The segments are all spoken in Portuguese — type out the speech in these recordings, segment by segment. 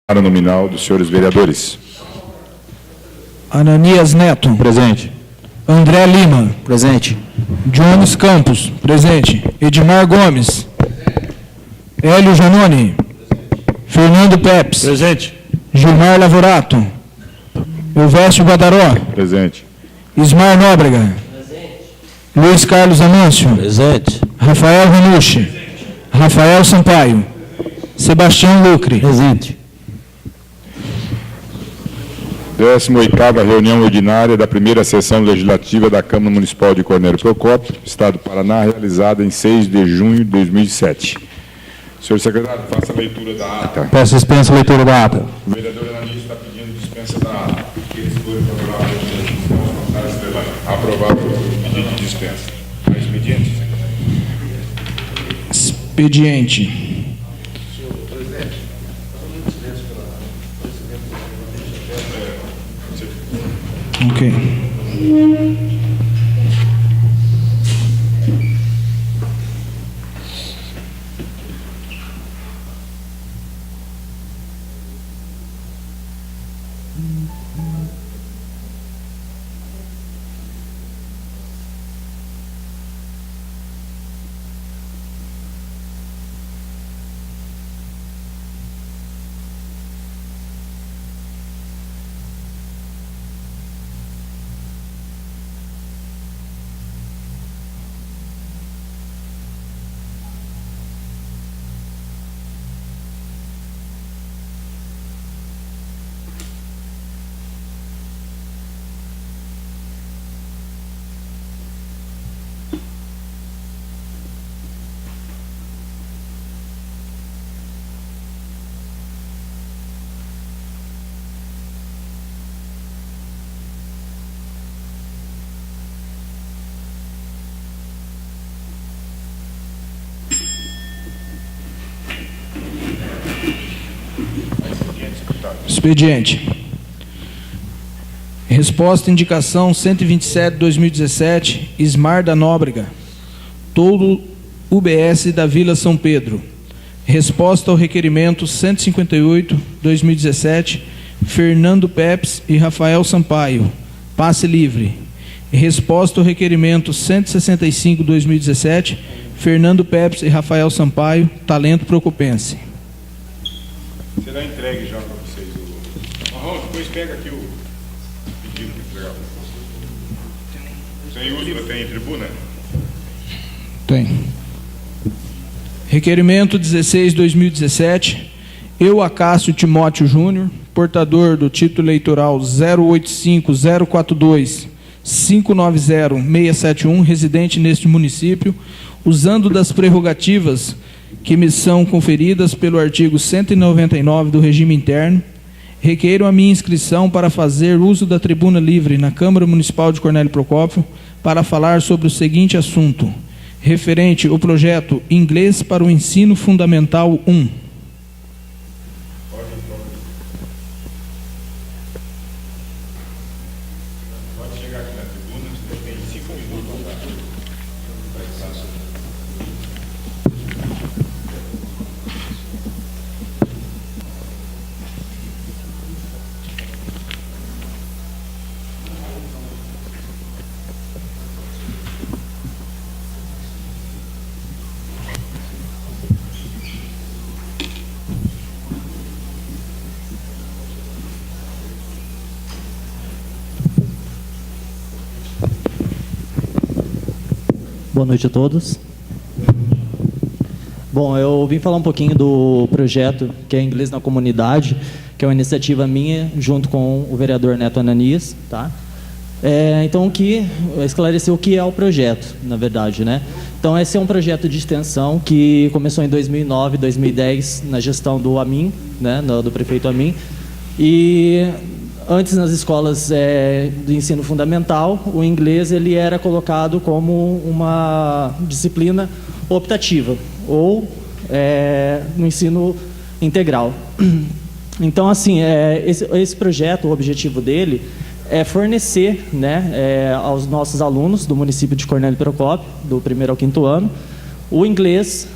Para nominal dos senhores vereadores. Ananias Neto. Presente. André Lima. Presente. Jones Campos. Presente. Edmar Gomes. Hélio Janone. Fernando Pepes. Presente. Gilmar Lavorato. Elvésio Badaró. Presente. Ismar Nóbrega. Luiz Carlos Amâncio. Presente. Rafael Ranucci. Rafael Sampaio. Sebastião Lucre. Presente. 18ª reunião ordinária da primeira sessão legislativa da Câmara Municipal de Cornélio Procópio, Estado do Paraná, realizada em 6 de junho de 2007. Senhor secretário, faça a leitura da ata. Peço dispensa a leitura da ata. O vereador Ananias está pedindo dispensa da ata. Aqueles que forem favoráveis, aprovado o pedido de dispensa. A expediente, secretário. Expediente. Ok. Expediente. Resposta indicação 127/2017, Ismar da Nóbrega, Toldo UBS da Vila São Pedro. Resposta ao requerimento 158/2017, Fernando Pepes e Rafael Sampaio, passe livre. Resposta ao requerimento 165/2017, Fernando Pepes e Rafael Sampaio, talento procopense. Será entregue já para vocês. Marrom, depois pega aqui o pedido que entregar. Sem uso, tem em tribuna? Tem. Requerimento 16/2017, eu, Acácio Timóteo Júnior, portador do título eleitoral 085042590-671, residente neste município, usando das prerrogativas que me são conferidas pelo artigo 199 do regime interno, requeiro a minha inscrição para fazer uso da tribuna livre na Câmara Municipal de Cornélio Procópio para falar sobre o seguinte assunto, referente ao projeto Inglês para o Ensino Fundamental 1. Pode chegar aqui na tribuna, você tem 5 minutos para explicar sobre. Boa noite a todos. Bom, eu vim falar um pouquinho do projeto que é Inglês na Comunidade, que é uma iniciativa minha junto com o vereador Neto Ananias, tá? Então, esclarecer o que é o projeto, na verdade, né? Então, esse é um projeto de extensão que começou em 2009, 2010, na gestão do Amin, né? Do prefeito Amin, e antes, nas escolas do ensino fundamental, o inglês ele era colocado como uma disciplina optativa, ou no ensino integral. Então, assim, esse projeto, o objetivo dele é fornecer, né, aos nossos alunos do município de Cornélio Procópio, do 1º ao 5º ano, o inglês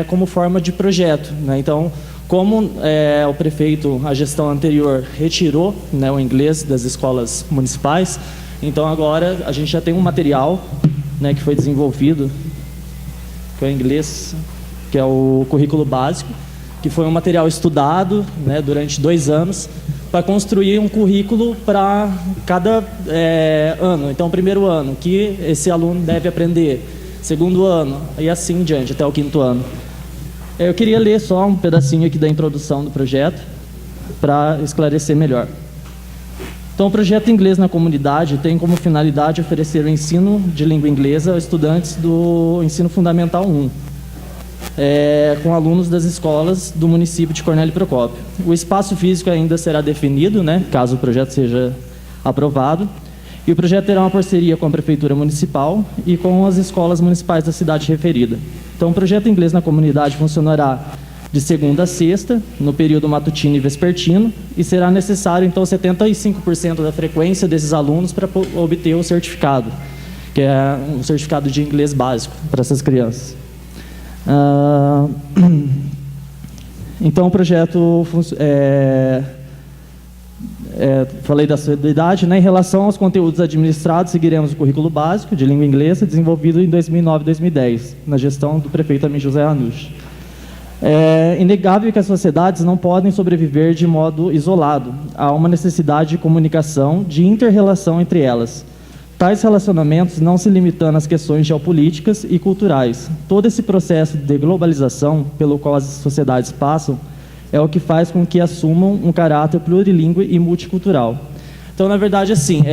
como forma de projeto, né? Então, Como o prefeito, a gestão anterior, retirou, né, o inglês das escolas municipais, então agora a gente já tem um material, né, que foi desenvolvido, que é o inglês, que é o currículo básico, que foi um material estudado, né, durante 2 anos, para construir um currículo para cada ano. Então, primeiro ano, que esse aluno deve aprender, segundo ano, e assim em diante, até o 5º ano. Eu queria ler só um pedacinho aqui da introdução do projeto, para esclarecer melhor. Então, o projeto Inglês na Comunidade tem como finalidade oferecer o ensino de língua inglesa aos estudantes do ensino fundamental 1, com alunos das escolas do município de Cornélio Procópio. O espaço físico ainda será definido, né, caso o projeto seja aprovado, e o projeto terá uma parceria com a Prefeitura Municipal e com as escolas municipais da cidade referida. Então, o projeto Inglês na Comunidade funcionará de segunda a sexta, no período matutino e vespertino, e será necessário, então, 75% da frequência desses alunos para obter o certificado, que é um certificado de inglês básico para essas crianças. Então, o projeto, falei da sua idade, né? Em relação aos conteúdos administrados, seguiremos o currículo básico de língua inglesa, desenvolvido em 2009 e 2010, na gestão do prefeito Amin José Ranucci. É inegável que as sociedades não podem sobreviver de modo isolado. Há uma necessidade de comunicação, de inter-relação entre elas. Tais relacionamentos não se limitando às questões geopolíticas e culturais. Todo esse processo de globalização pelo qual as sociedades passam é o que faz com que assumam um caráter plurilingüe e multicultural. Então, na verdade, assim,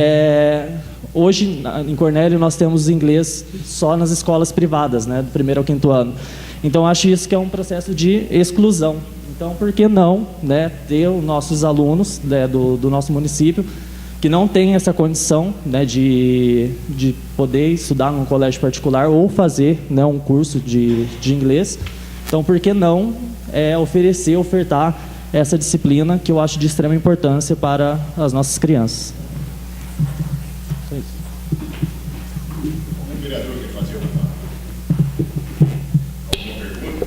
hoje em Cornélio nós temos inglês só nas escolas privadas, né, do 1º ao 5º ano. Então, acho isso que é um processo de exclusão. Então, por que não, né, ter os nossos alunos, né, do nosso município que não têm essa condição, né, de poder estudar num colégio particular ou fazer, né, um curso de inglês. Então, por que não ofertar essa disciplina que eu acho de extrema importância para as nossas crianças? O vereador quer fazer alguma pergunta?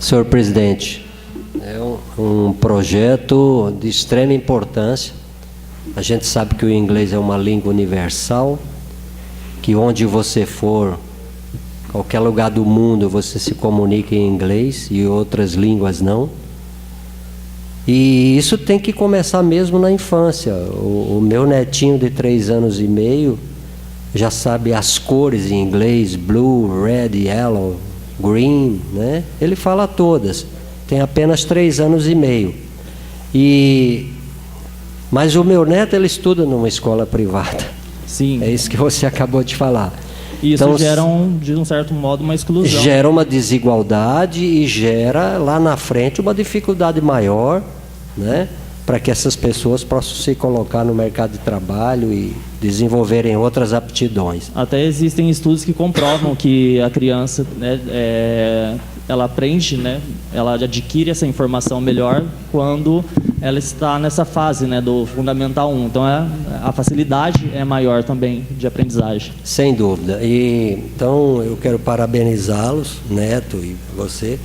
Senhor presidente, é um projeto de extrema importância. A gente sabe que o inglês é uma língua universal, que onde você for, qualquer lugar do mundo, você se comunica em inglês e outras línguas não. E isso tem que começar mesmo na infância. O meu netinho de 3 anos e meio já sabe as cores em inglês, blue, red, yellow, green, né? Ele fala todas. Tem apenas 3 anos e meio. Mas o meu neto, ele estuda numa escola privada. Sim. É isso que você acabou de falar. Isso então, gera, de um certo modo, uma exclusão. Gera uma desigualdade e gera, lá na frente, uma dificuldade maior, né, para que essas pessoas possam se colocar no mercado de trabalho e desenvolverem outras aptidões. Até existem estudos que comprovam que a criança, né, ela aprende, né, ela adquire essa informação melhor quando ela está nessa fase, né, do Fundamental 1. Então, a facilidade é maior também de aprendizagem. Sem dúvida. Então, eu quero parabenizá-los, Neto e você,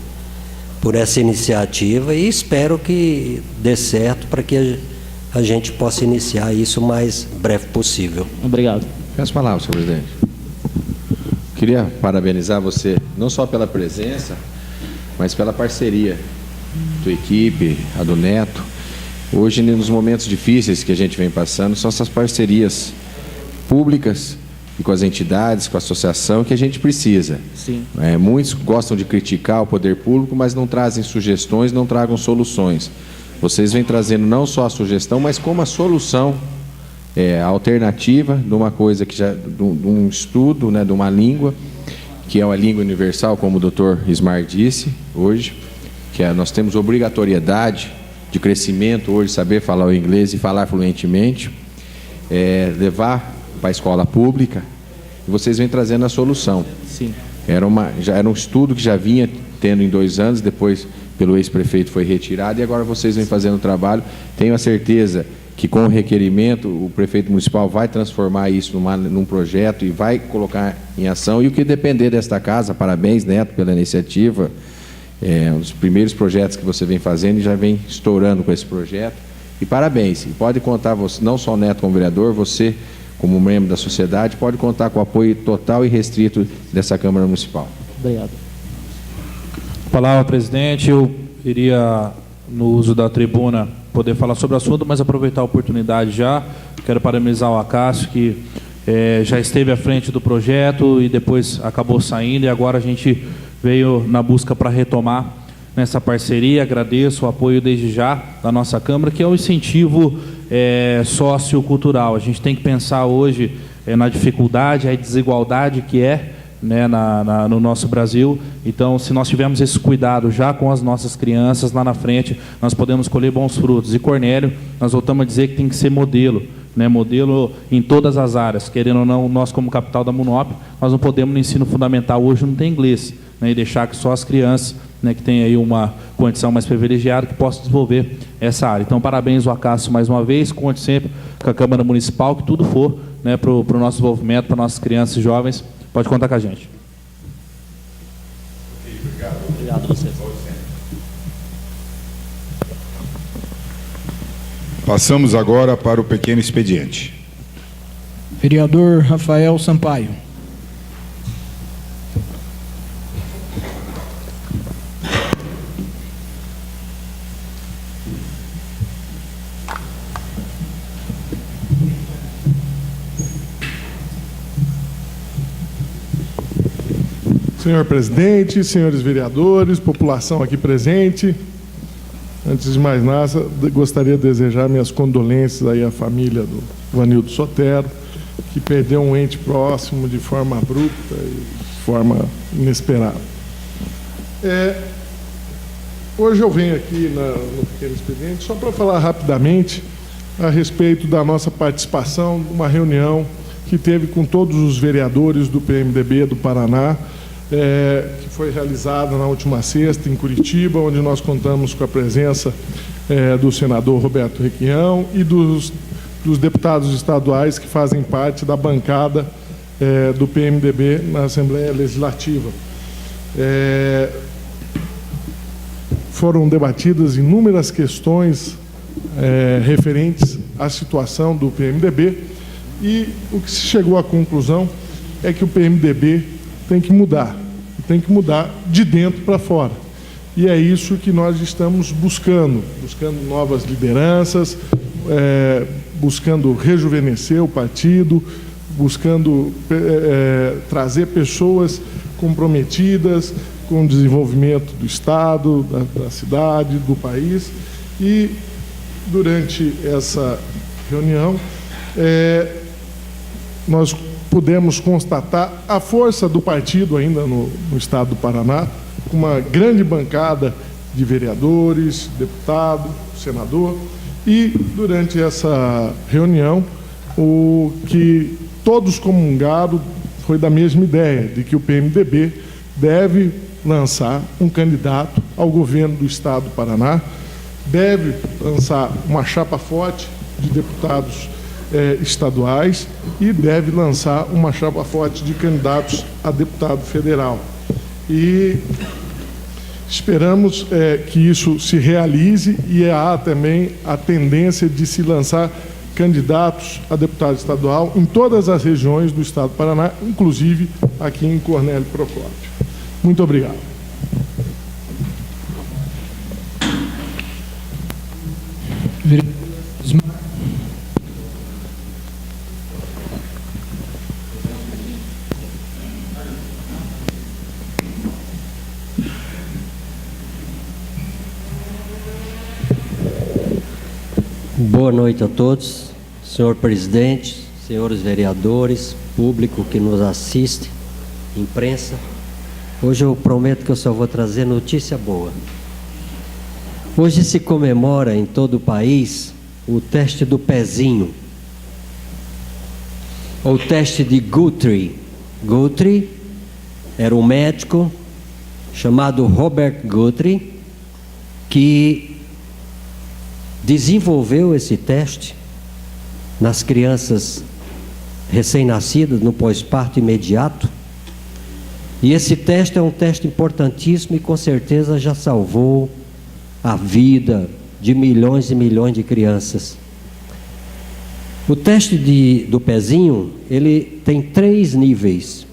por essa iniciativa e espero que dê certo para que a gente possa iniciar isso o mais breve possível. Obrigado. Peço palavras, senhor presidente. Queria parabenizar você, não só pela presença, mas pela parceria, tua equipe, a do Neto. Hoje, nos momentos difíceis que a gente vem passando, são essas parcerias públicas e com as entidades, com a associação, que a gente precisa. Sim. Muitos gostam de criticar o poder público, mas não trazem sugestões, não tragam soluções. Vocês vêm trazendo não só a sugestão, mas como a solução, a alternativa de uma coisa que já, de um estudo, né, de uma língua, que é uma língua universal, como o doutor Ismar disse hoje, que nós temos obrigatoriedade de crescimento hoje, saber falar o inglês e falar fluentemente, levar para a escola pública, e vocês vêm trazendo a solução. Sim. Já era um estudo que já vinha tendo em 2 anos, depois pelo ex-prefeito foi retirado, e agora vocês vêm fazendo o trabalho. Tenho a certeza que com o requerimento o prefeito municipal vai transformar isso num projeto e vai colocar em ação, e o que depender desta casa, parabéns, Neto, pela iniciativa, um dos primeiros projetos que você vem fazendo e já vem estourando com esse projeto. E parabéns. E pode contar, você, não só o Neto como vereador, você como membro da sociedade, pode contar com o apoio total e restrito dessa Câmara Municipal. Obrigado. Palavra, presidente. Eu iria, no uso da tribuna, poder falar sobre o assunto, mas aproveitar a oportunidade já. Quero parabenizar o Acácio, que já esteve à frente do projeto e depois acabou saindo, e agora a gente veio na busca para retomar nessa parceria. Agradeço o apoio desde já da nossa Câmara, que é o incentivo sociocultural. A gente tem que pensar hoje na dificuldade, a desigualdade que é, né, no nosso Brasil. Então, se nós tivermos esse cuidado já com as nossas crianças, lá na frente nós podemos colher bons frutos. E Cornélio, nós voltamos a dizer que tem que ser modelo, né, modelo em todas as áreas. Querendo ou não, nós como capital da Munop, nós não podemos no ensino fundamental hoje não ter inglês, né, e deixar que só as crianças, né, que têm aí uma condição mais privilegiada, que possam desenvolver essa área. Então, parabéns ao Acácio mais uma vez, conte sempre com a Câmara Municipal, que tudo for, né, para o nosso desenvolvimento, para nossas crianças e jovens, pode contar com a gente. Obrigado a vocês. Passamos agora para o pequeno expediente. Vereador Rafael Sampaio. Senhor presidente, senhores vereadores, população aqui presente, antes de mais nada, gostaria de desejar minhas condolências aí à família do Vanildo Sotero, que perdeu um ente próximo de forma abrupta e de forma inesperada. Hoje eu venho aqui no pequeno expediente só para falar rapidamente a respeito da nossa participação numa reunião que teve com todos os vereadores do PMDB do Paraná, que foi realizada na última sexta em Curitiba, onde nós contamos com a presença do senador Roberto Requião e dos deputados estaduais que fazem parte da bancada do PMDB na Assembleia Legislativa. Foram debatidas inúmeras questões referentes à situação do PMDB, e o que se chegou à conclusão é que o PMDB tem que mudar de dentro para fora. E é isso que nós estamos buscando novas lideranças, buscando rejuvenescer o partido, buscando trazer pessoas comprometidas com o desenvolvimento do Estado, da cidade, do país. E durante essa reunião, nós pudemos constatar a força do partido ainda no estado do Paraná, com uma grande bancada de vereadores, deputado, senador, e durante essa reunião o que todos comungaram foi da mesma ideia, de que o PMDB deve lançar um candidato ao governo do estado do Paraná, deve lançar uma chapa forte de deputados estaduais e deve lançar uma chapa forte de candidatos a deputado federal. E esperamos que isso se realize, e há também a tendência de se lançar candidatos a deputado estadual em todas as regiões do estado do Paraná, inclusive aqui em Cornélio Procópio. Muito obrigado. Boa noite a todos, senhor presidente, senhores vereadores, público que nos assiste, imprensa. Hoje eu prometo que eu só vou trazer notícia boa. Hoje se comemora em todo o país o teste do pezinho, ou teste de Guthrie. Guthrie era um médico chamado Robert Guthrie, que desenvolveu esse teste nas crianças recém-nascidas, no pós-parto imediato, E esse teste é um teste importantíssimo e com certeza já salvou a vida de milhões e milhões de crianças. O teste do pezinho, ele tem 3 níveis.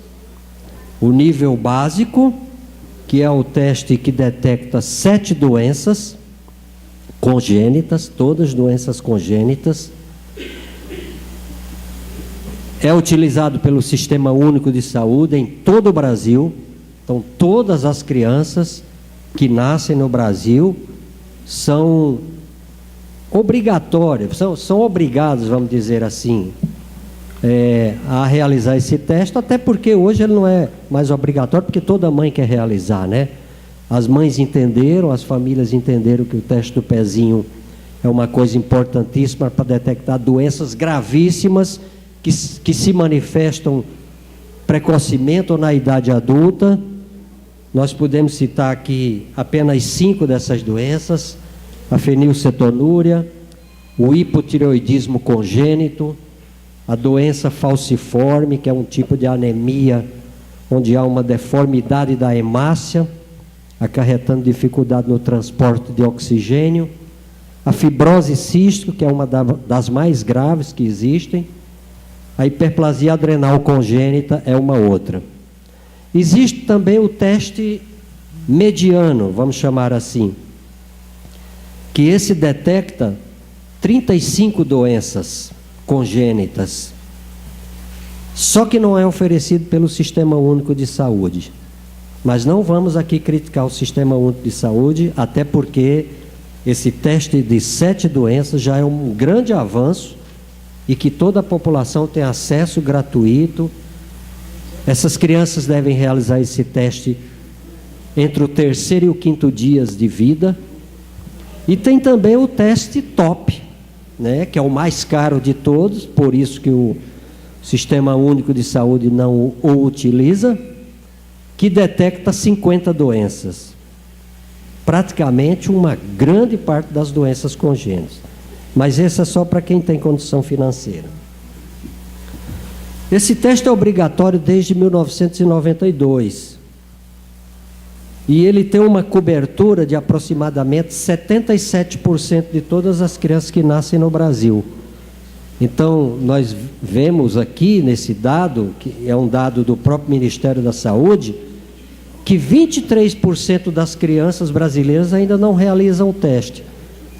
O nível básico, que é o teste que detecta 7 doenças congênitas, todas doenças congênitas. É utilizado pelo Sistema Único de Saúde em todo o Brasil. Então, todas as crianças que nascem no Brasil são obrigatórias, são obrigadas, vamos dizer assim, a realizar esse teste, até porque hoje ele não é mais obrigatório, porque toda mãe quer realizar, né? As mães entenderam, as famílias entenderam que o teste do pezinho é uma coisa importantíssima para detectar doenças gravíssimas que se manifestam precocemente ou na idade adulta. Nós podemos citar aqui apenas 5 dessas doenças: a fenilcetonúria, o hipotireoidismo congênito, a doença falciforme, que é um tipo de anemia onde há uma deformidade da hemácia, acarretando dificuldade no transporte de oxigênio, a fibrose cística, que é uma das mais graves que existem, a hiperplasia adrenal congênita é uma outra. Existe também o teste mediano, vamos chamar assim, que esse detecta 35 doenças congênitas, só que não é oferecido pelo Sistema Único de Saúde. Mas não vamos aqui criticar o Sistema Único de Saúde, até porque esse teste de 7 doenças já é um grande avanço e que toda a população tem acesso gratuito. Essas crianças devem realizar esse teste entre o 3º e o 5º dias de vida. E tem também o teste TOP, né, que é o mais caro de todos, por isso que o Sistema Único de Saúde não o utiliza, que detecta 50 doenças. Praticamente uma grande parte das doenças congênitas. Mas esse é só para quem tem condição financeira. Esse teste é obrigatório desde 1992. E ele tem uma cobertura de aproximadamente 77% de todas as crianças que nascem no Brasil. Então, nós vemos aqui nesse dado, que é um dado do próprio Ministério da Saúde, que 23% das crianças brasileiras ainda não realizam o teste.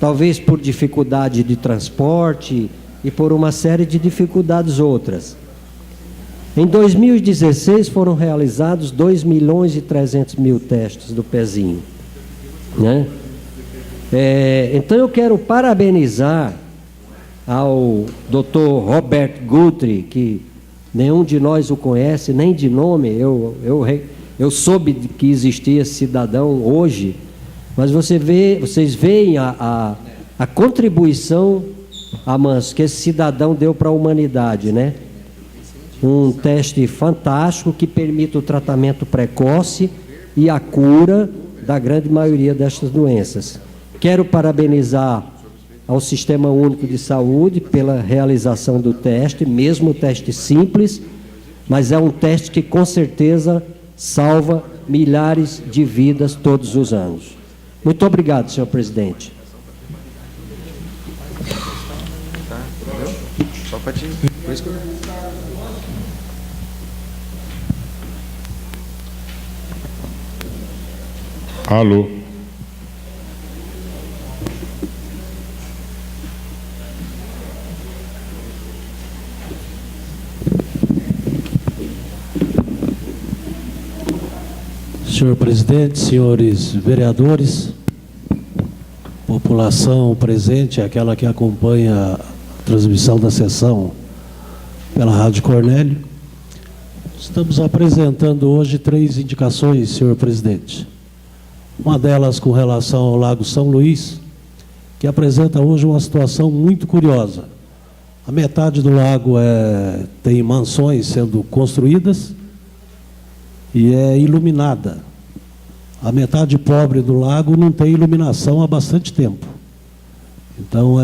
Talvez por dificuldade de transporte e por uma série de dificuldades outras. Em 2016 foram realizados 2.300.000 testes do pezinho, né? Então eu quero parabenizar ao Dr. Robert Guthrie, que nenhum de nós o conhece, nem de nome. Eu soube que existia esse cidadão hoje, mas vocês veem a contribuição, Amâncio, que esse cidadão deu para a humanidade, né? Um teste fantástico que permite o tratamento precoce e a cura da grande maioria destas doenças. Quero parabenizar ao Sistema Único de Saúde pela realização do teste, mesmo o teste simples, mas é um teste que com certeza salva milhares de vidas todos os anos. Muito obrigado, senhor presidente. Só para te... Alô. Senhor presidente, senhores vereadores, população presente, aquela que acompanha a transmissão da sessão pela Rádio Cornélio, estamos apresentando hoje 3 indicações, senhor presidente. Uma delas com relação ao Lago São Luís, que apresenta hoje uma situação muito curiosa. A metade do lago tem mansões sendo construídas e é iluminada. A metade pobre do lago não tem iluminação há bastante tempo. Então,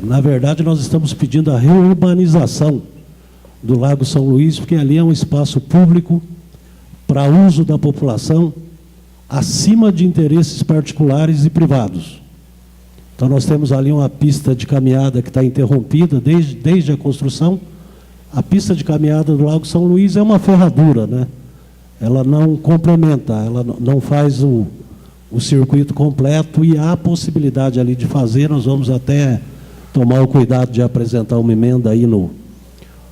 na verdade, nós estamos pedindo a reurbanização do Lago São Luís, porque ali é um espaço público para uso da população acima de interesses particulares e privados. Então, nós temos ali uma pista de caminhada que está interrompida desde a construção. A pista de caminhada do Lago São Luís é uma ferradura, né? Ela não complementa, ela não faz o circuito completo, e há a possibilidade ali de fazer. Nós vamos até tomar o cuidado de apresentar uma emenda aí no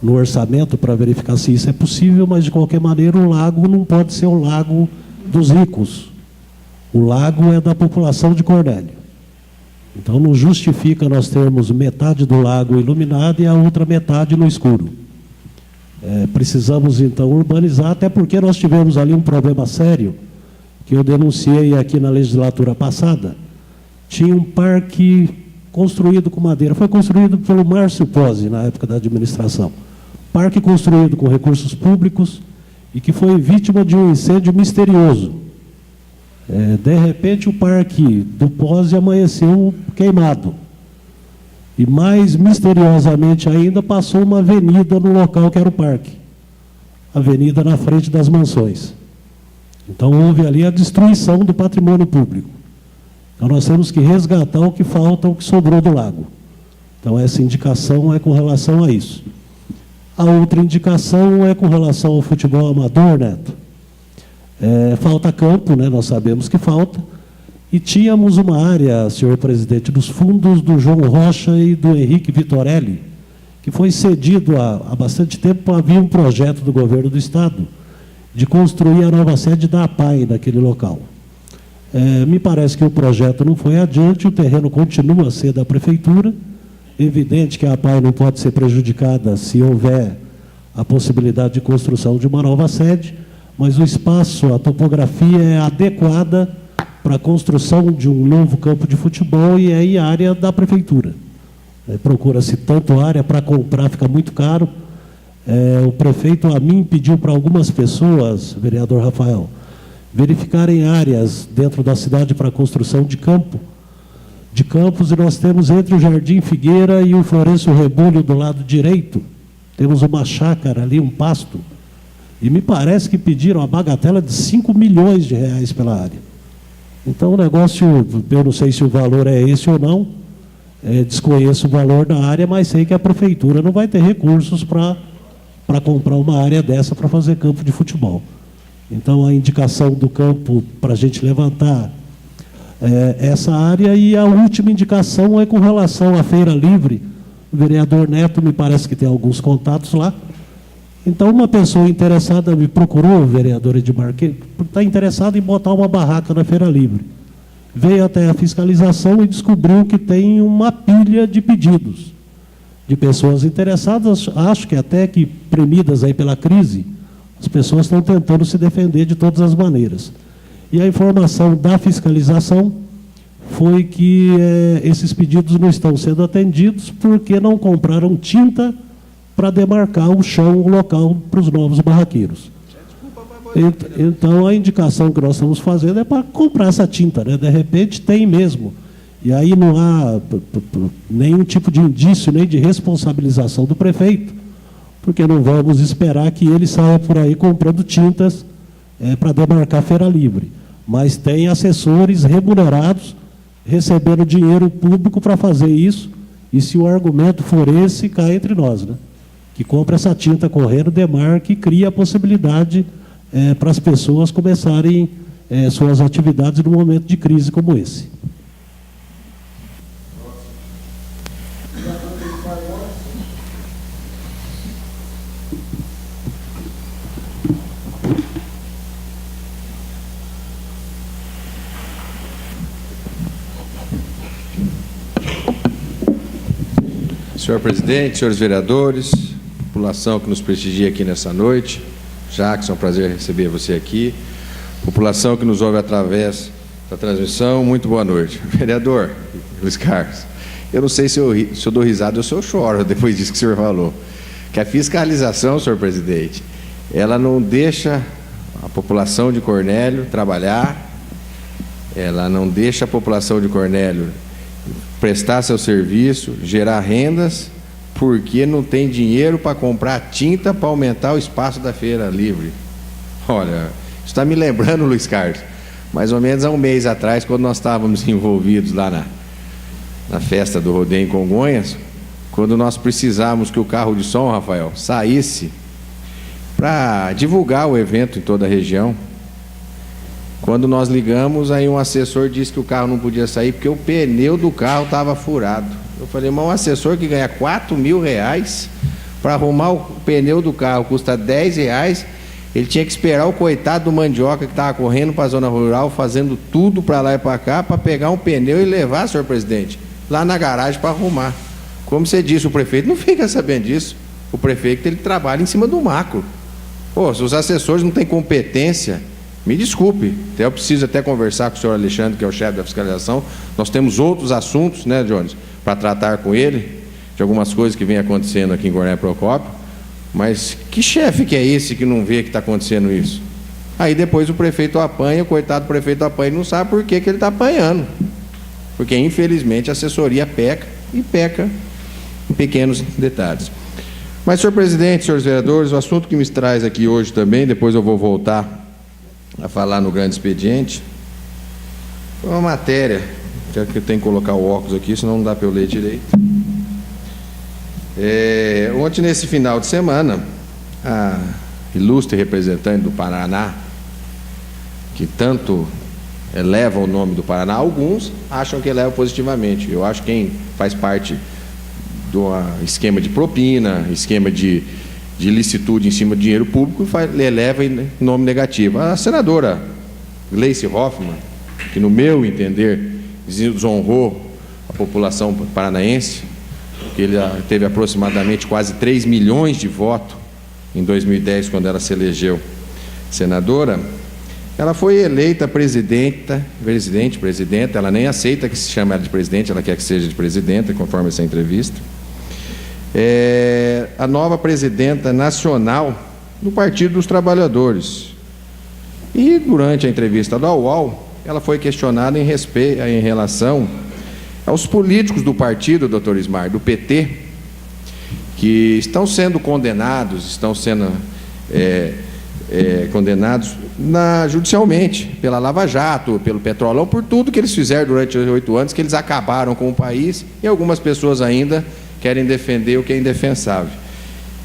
orçamento para verificar se isso é possível, mas, de qualquer maneira, o lago não pode ser o lago dos ricos. O lago é da população de Cornélio. Então, não justifica nós termos metade do lago iluminado e a outra metade no escuro. Precisamos, então, urbanizar, até porque nós tivemos ali um problema sério, que eu denunciei aqui na legislatura passada. Tinha um parque construído com madeira, foi construído pelo Márcio Pozzi, na época da administração. Parque construído com recursos públicos e que foi vítima de um incêndio misterioso. De repente, o parque do Pozzi amanheceu queimado. E, mais misteriosamente ainda, passou uma avenida no local que era o parque. Avenida na frente das mansões. Então, houve ali a destruição do patrimônio público. Então, nós temos que resgatar o que falta, o que sobrou do lago. Então, essa indicação é com relação a isso. A outra indicação é com relação ao futebol amador, Neto. Falta campo, né? Nós sabemos que falta. E tínhamos uma área, senhor presidente, dos fundos do João Rocha e do Henrique Vitorelli, que foi cedido há bastante tempo. Havia um projeto do governo do Estado de construir a nova sede da APAI naquele local. Me parece que o projeto não foi adiante, o terreno continua a ser da Prefeitura. Evidente que a APAI não pode ser prejudicada se houver a possibilidade de construção de uma nova sede, mas o espaço, a topografia é adequada para a construção de um novo campo de futebol, e aí a área da Prefeitura. Procura-se tanto área para comprar, fica muito caro. O prefeito, a mim, pediu para algumas pessoas, vereador Rafael, verificarem áreas dentro da cidade para a construção de campos, e nós temos entre o Jardim Figueira e o Florencio Rebulho do lado direito, temos uma chácara ali, um pasto, e me parece que pediram a bagatela de 5 milhões de reais pela área. Então, o negócio, eu não sei se o valor é esse ou não, desconheço o valor da área, mas sei que a Prefeitura não vai ter recursos para comprar uma área dessa para fazer campo de futebol. Então, a indicação do campo para a gente levantar essa área. E a última indicação é com relação à Feira Livre. O vereador Neto me parece que tem alguns contatos lá. Então, uma pessoa interessada me procurou, o vereador Edmar, que está interessado em botar uma barraca na Feira Livre. Veio até a fiscalização e descobriu que tem uma pilha de pedidos de pessoas interessadas. Acho que até que premidas aí pela crise, as pessoas estão tentando se defender de todas as maneiras. E a informação da fiscalização foi que esses pedidos não estão sendo atendidos porque não compraram tinta para demarcar o chão, o local para os novos barraqueiros. Então, a indicação que nós estamos fazendo é para comprar essa tinta, né? De repente, tem mesmo. E aí não há nenhum tipo de indício, nem de responsabilização do prefeito, porque não vamos esperar que ele saia por aí comprando tintas para demarcar a Feira Livre. Mas tem assessores remunerados recebendo dinheiro público para fazer isso, e se o argumento for esse, cai entre nós, né? Que compra essa tinta correndo, demarca e cria a possibilidade para as pessoas começarem suas atividades num momento de crise como esse. Senhor presidente, senhores vereadores, população que nos prestigia aqui nessa noite, Jackson, é um prazer receber você aqui. População que nos ouve através da transmissão, muito boa noite. Vereador Luiz Carlos, eu não sei se eu dou risada ou se eu choro depois disso que o senhor falou. Que a fiscalização, senhor presidente, ela não deixa a população de Cornélio trabalhar, ela não deixa a população de Cornélio prestar seu serviço, gerar rendas, porque não tem dinheiro para comprar tinta para aumentar o espaço da Feira Livre. Olha, está me lembrando, Luiz Carlos, mais ou menos há um mês atrás, quando nós estávamos envolvidos lá na festa do rodeio em Congonhas, quando nós precisávamos que o carro de som, Rafael, saísse para divulgar o evento em toda a região. Quando nós ligamos, aí um assessor disse que o carro não podia sair porque o pneu do carro estava furado. Eu falei, mas um assessor que ganha R$4.000 para arrumar o pneu do carro custa R$10, ele tinha que esperar o coitado do mandioca que estava correndo para a zona rural, fazendo tudo para lá e para cá, para pegar um pneu e levar, senhor presidente, lá na garagem para arrumar. Como você disse, o prefeito não fica sabendo disso. O prefeito, ele trabalha em cima do macro. Pô, se os assessores não têm competência, me desculpe, eu preciso até conversar com o senhor Alexandre, que é o chefe da fiscalização. Nós temos outros assuntos, né, Jones, para tratar com ele, de algumas coisas que vem acontecendo aqui em Cornélio Procópio, mas que chefe que é esse que não vê que está acontecendo isso? Aí depois o prefeito apanha, o coitado do prefeito apanha e não sabe por que ele está apanhando. Porque, infelizmente, a assessoria peca e peca em pequenos detalhes. Mas, senhor presidente, senhores vereadores, o assunto que me traz aqui hoje também, depois eu vou voltar a falar no grande expediente, foi uma matéria, que eu tenho que colocar o óculos aqui, senão não dá para eu ler direito. Ontem, nesse final de semana, a ilustre representante do Paraná, que tanto eleva o nome do Paraná, alguns acham que eleva positivamente. Eu acho que quem faz parte do esquema de propina, esquema de licitude em cima de dinheiro público, eleva em nome negativo. A senadora Gleice Hoffmann, que no meu entender desonrou a população paranaense, que ele teve aproximadamente quase 3 milhões de votos em 2010, quando ela se elegeu senadora. Ela foi eleita presidenta, ela nem aceita que se chame ela de presidente, ela quer que seja de presidenta, conforme essa entrevista. A nova presidenta nacional do Partido dos Trabalhadores. E durante a entrevista da UOL, ela foi questionada em relação aos políticos do partido, doutor Ismar, do PT, que estão sendo condenados, condenados judicialmente, pela Lava Jato, pelo Petrolão, por tudo que eles fizeram durante os 8 anos, que eles acabaram com o país, e algumas pessoas ainda querem defender o que é indefensável.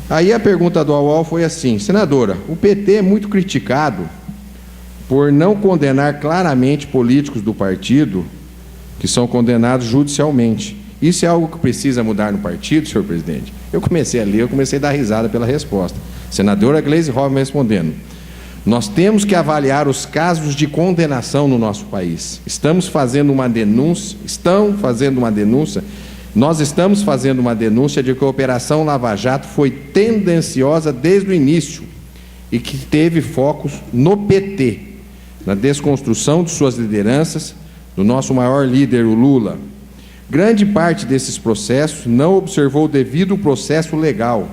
Aí a pergunta do UOL foi assim: senadora, o PT é muito criticado por não condenar claramente políticos do partido que são condenados judicialmente. Isso é algo que precisa mudar no partido, senhor presidente? Eu comecei a ler, eu comecei a dar risada pela resposta. Senadora Gleice Hoffmann respondendo: nós temos que avaliar os casos de condenação no nosso país. Nós estamos fazendo uma denúncia de que a Operação Lava Jato foi tendenciosa desde o início e que teve focos no PT, na desconstrução de suas lideranças, do nosso maior líder, o Lula. Grande parte desses processos não observou o devido processo legal,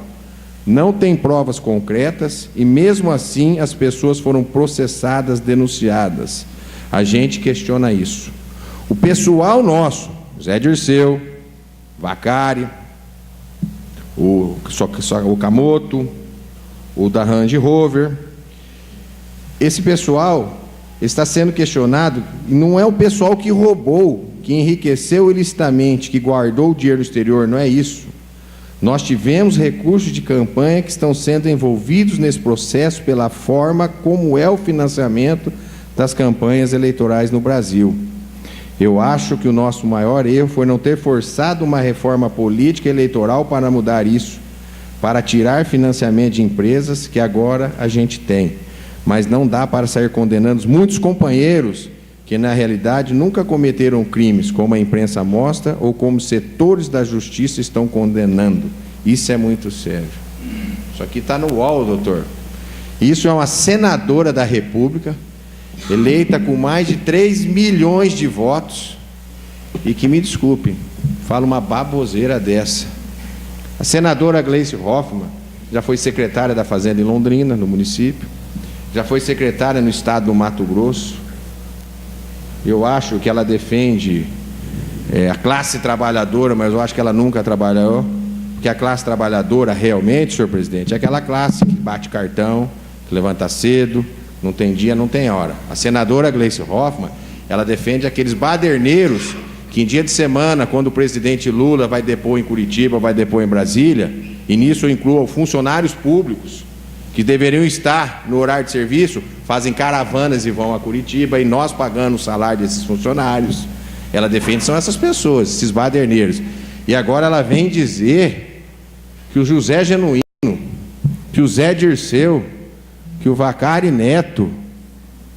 não tem provas concretas e, mesmo assim, as pessoas foram processadas, denunciadas. A gente questiona isso. O pessoal nosso, Zé Dirceu, Vacari, o Camoto, o da Range Rover, esse pessoal está sendo questionado, e não é o pessoal que roubou, que enriqueceu ilicitamente, que guardou o dinheiro no exterior, não é isso. Nós tivemos recursos de campanha que estão sendo envolvidos nesse processo pela forma como é o financiamento das campanhas eleitorais no Brasil. Eu acho que o nosso maior erro foi não ter forçado uma reforma política eleitoral para mudar isso, para tirar financiamento de empresas que agora a gente tem. Mas não dá para sair condenando muitos companheiros que, na realidade, nunca cometeram crimes, como a imprensa mostra, ou como setores da justiça estão condenando. Isso é muito sério. Isso aqui está no UOL, doutor. Isso é uma senadora da República, eleita com mais de 3 milhões de votos, e que, me desculpe, fala uma baboseira dessa. A senadora Gleice Hoffmann já foi secretária da Fazenda em Londrina, no município, já foi secretária no estado do Mato Grosso. Eu acho que ela defende a classe trabalhadora, mas eu acho que ela nunca trabalhou, porque a classe trabalhadora realmente, senhor presidente, é aquela classe que bate cartão, que levanta cedo, Não tem dia, não tem hora. A senadora Gleice Hoffmann, ela defende aqueles baderneiros que em dia de semana, quando o presidente Lula vai depor em Curitiba, vai depor em Brasília, e nisso eu incluo funcionários públicos que deveriam estar no horário de serviço, fazem caravanas e vão a Curitiba, e nós pagamos o salário desses funcionários. Ela defende, são essas pessoas, esses baderneiros. E agora ela vem dizer que o José Genuíno, que o Zé Dirceu, que o Vacari Neto,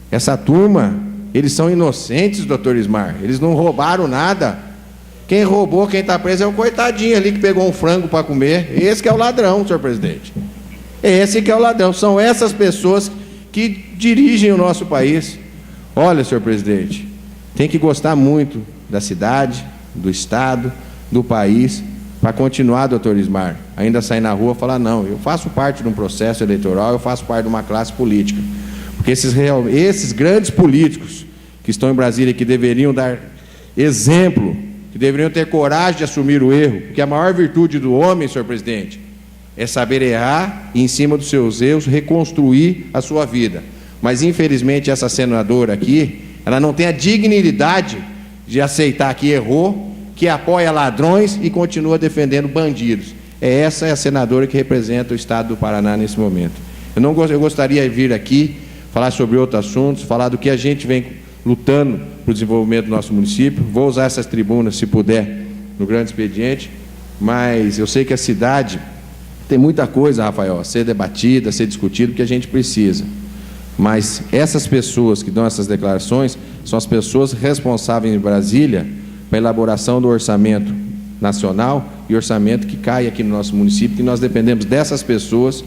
essa turma, eles são inocentes, doutor Ismar, eles não roubaram nada. Quem roubou, quem está preso é o coitadinho ali que pegou um frango para comer. Esse que é o ladrão, senhor presidente. Esse que é o ladrão. São essas pessoas que dirigem o nosso país. Olha, senhor presidente, tem que gostar muito da cidade, do estado, do país, para continuar, doutor Ismar, ainda sair na rua e falar, não, eu faço parte de um processo eleitoral, eu faço parte de uma classe política. Porque esses grandes políticos que estão em Brasília, que deveriam dar exemplo, que deveriam ter coragem de assumir o erro, porque a maior virtude do homem, senhor presidente, é saber errar e, em cima dos seus erros, reconstruir a sua vida. Mas, infelizmente, essa senadora aqui, ela não tem a dignidade de aceitar que errou, que apoia ladrões e continua defendendo bandidos. Essa é a senadora que representa o estado do Paraná nesse momento. Eu gostaria de vir aqui, falar sobre outros assuntos, falar do que a gente vem lutando para o desenvolvimento do nosso município. Vou usar essas tribunas, se puder, no grande expediente, mas eu sei que a cidade tem muita coisa, Rafael, a ser debatida, a ser discutida, que a gente precisa. Mas essas pessoas que dão essas declarações são as pessoas responsáveis em Brasília para a elaboração do orçamento nacional e orçamento que cai aqui no nosso município, que nós dependemos dessas pessoas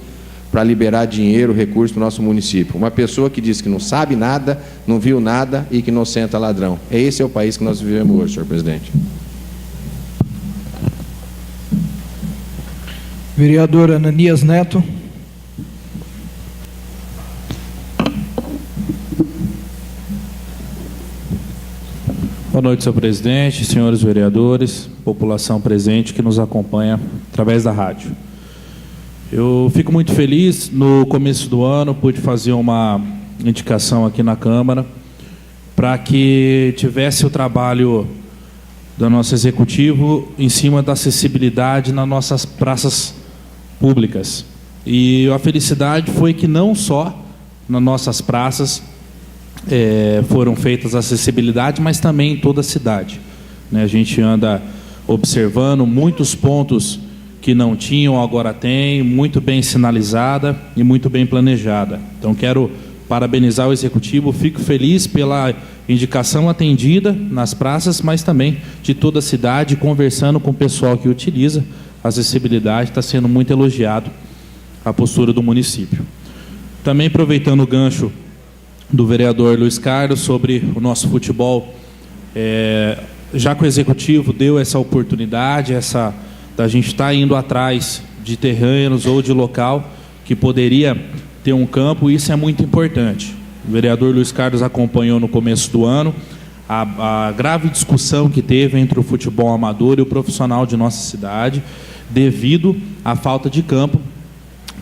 para liberar dinheiro, recurso para o nosso município. Uma pessoa que diz que não sabe nada, não viu nada e que não senta ladrão. Esse é o país que nós vivemos hoje, senhor presidente. Vereador Ananias Neto. Boa noite, senhor presidente, senhores vereadores, população presente que nos acompanha através da rádio. Eu fico muito feliz, no começo do ano, pude fazer uma indicação aqui na Câmara para que tivesse o trabalho do nosso executivo em cima da acessibilidade nas nossas praças públicas. E a felicidade foi que não só nas nossas praças foram feitas a acessibilidade, mas também em toda a cidade. A gente anda observando muitos pontos que não tinham, agora tem, muito bem sinalizada e muito bem planejada. Então, quero parabenizar o Executivo, fico feliz pela indicação atendida nas praças, mas também de toda a cidade, conversando com o pessoal que utiliza a acessibilidade, está sendo muito elogiado a postura do município. Também aproveitando o gancho do vereador Luiz Carlos sobre o nosso futebol, já que o Executivo deu essa oportunidade, da gente estar indo atrás de terrenos ou de local que poderia ter um campo, isso é muito importante. O vereador Luiz Carlos acompanhou no começo do ano a grave discussão que teve entre o futebol amador e o profissional de nossa cidade, devido à falta de campo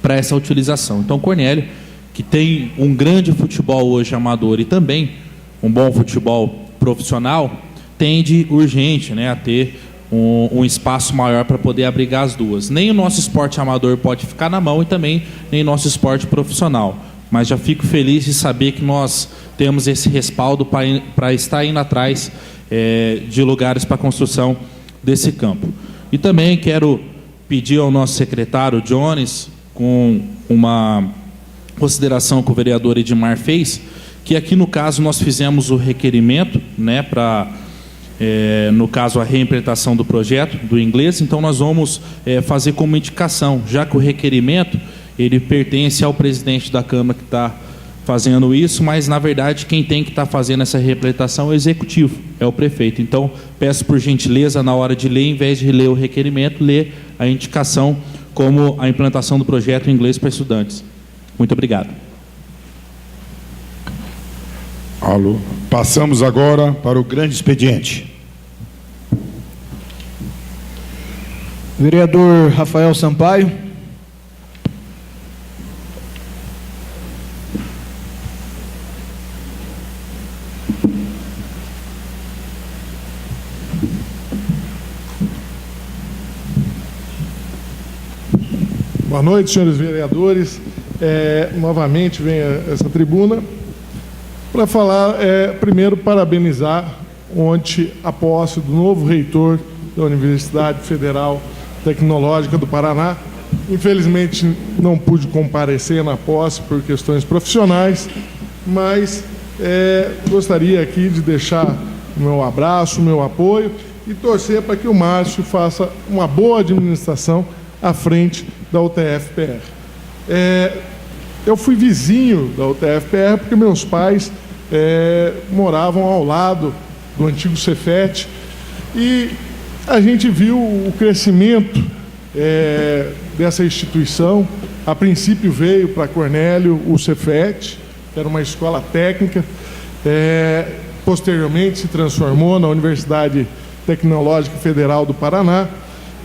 para essa utilização. Então, Cornélio, que tem um grande futebol hoje amador e também um bom futebol profissional, tende urgente a ter um espaço maior para poder abrigar as duas. Nem o nosso esporte amador pode ficar na mão e também nem o nosso esporte profissional. Mas já fico feliz de saber que nós temos esse respaldo para estar indo atrás de lugares para a construção desse campo. E também quero pedir ao nosso secretário Jones, com uma consideração que o vereador Edmar fez, que aqui no caso nós fizemos o requerimento para, no caso, a reimplementação do projeto do inglês. Então nós vamos fazer como indicação, já que o requerimento ele pertence ao presidente da Câmara que está fazendo isso, mas na verdade quem tem que estar fazendo essa reimplementação é o executivo, é o prefeito. Então peço por gentileza, na hora de ler, em vez de ler o requerimento, ler a indicação como a implantação do projeto em inglês para estudantes. Muito obrigado. Alô. Passamos agora para o grande expediente. Vereador Rafael Sampaio. Boa noite, senhores vereadores. Novamente venho a essa tribuna para falar, primeiro, parabenizar ontem a posse do novo reitor da Universidade Federal Tecnológica do Paraná. Infelizmente, não pude comparecer na posse por questões profissionais, mas gostaria aqui de deixar o meu abraço, o meu apoio e torcer para que o Márcio faça uma boa administração à frente da UTF-PR. Eu fui vizinho da UTF-PR porque meus pais moravam ao lado do antigo Cefet e a gente viu o crescimento dessa instituição. A princípio veio para Cornélio o Cefet, que era uma escola técnica, posteriormente se transformou na Universidade Tecnológica Federal do Paraná,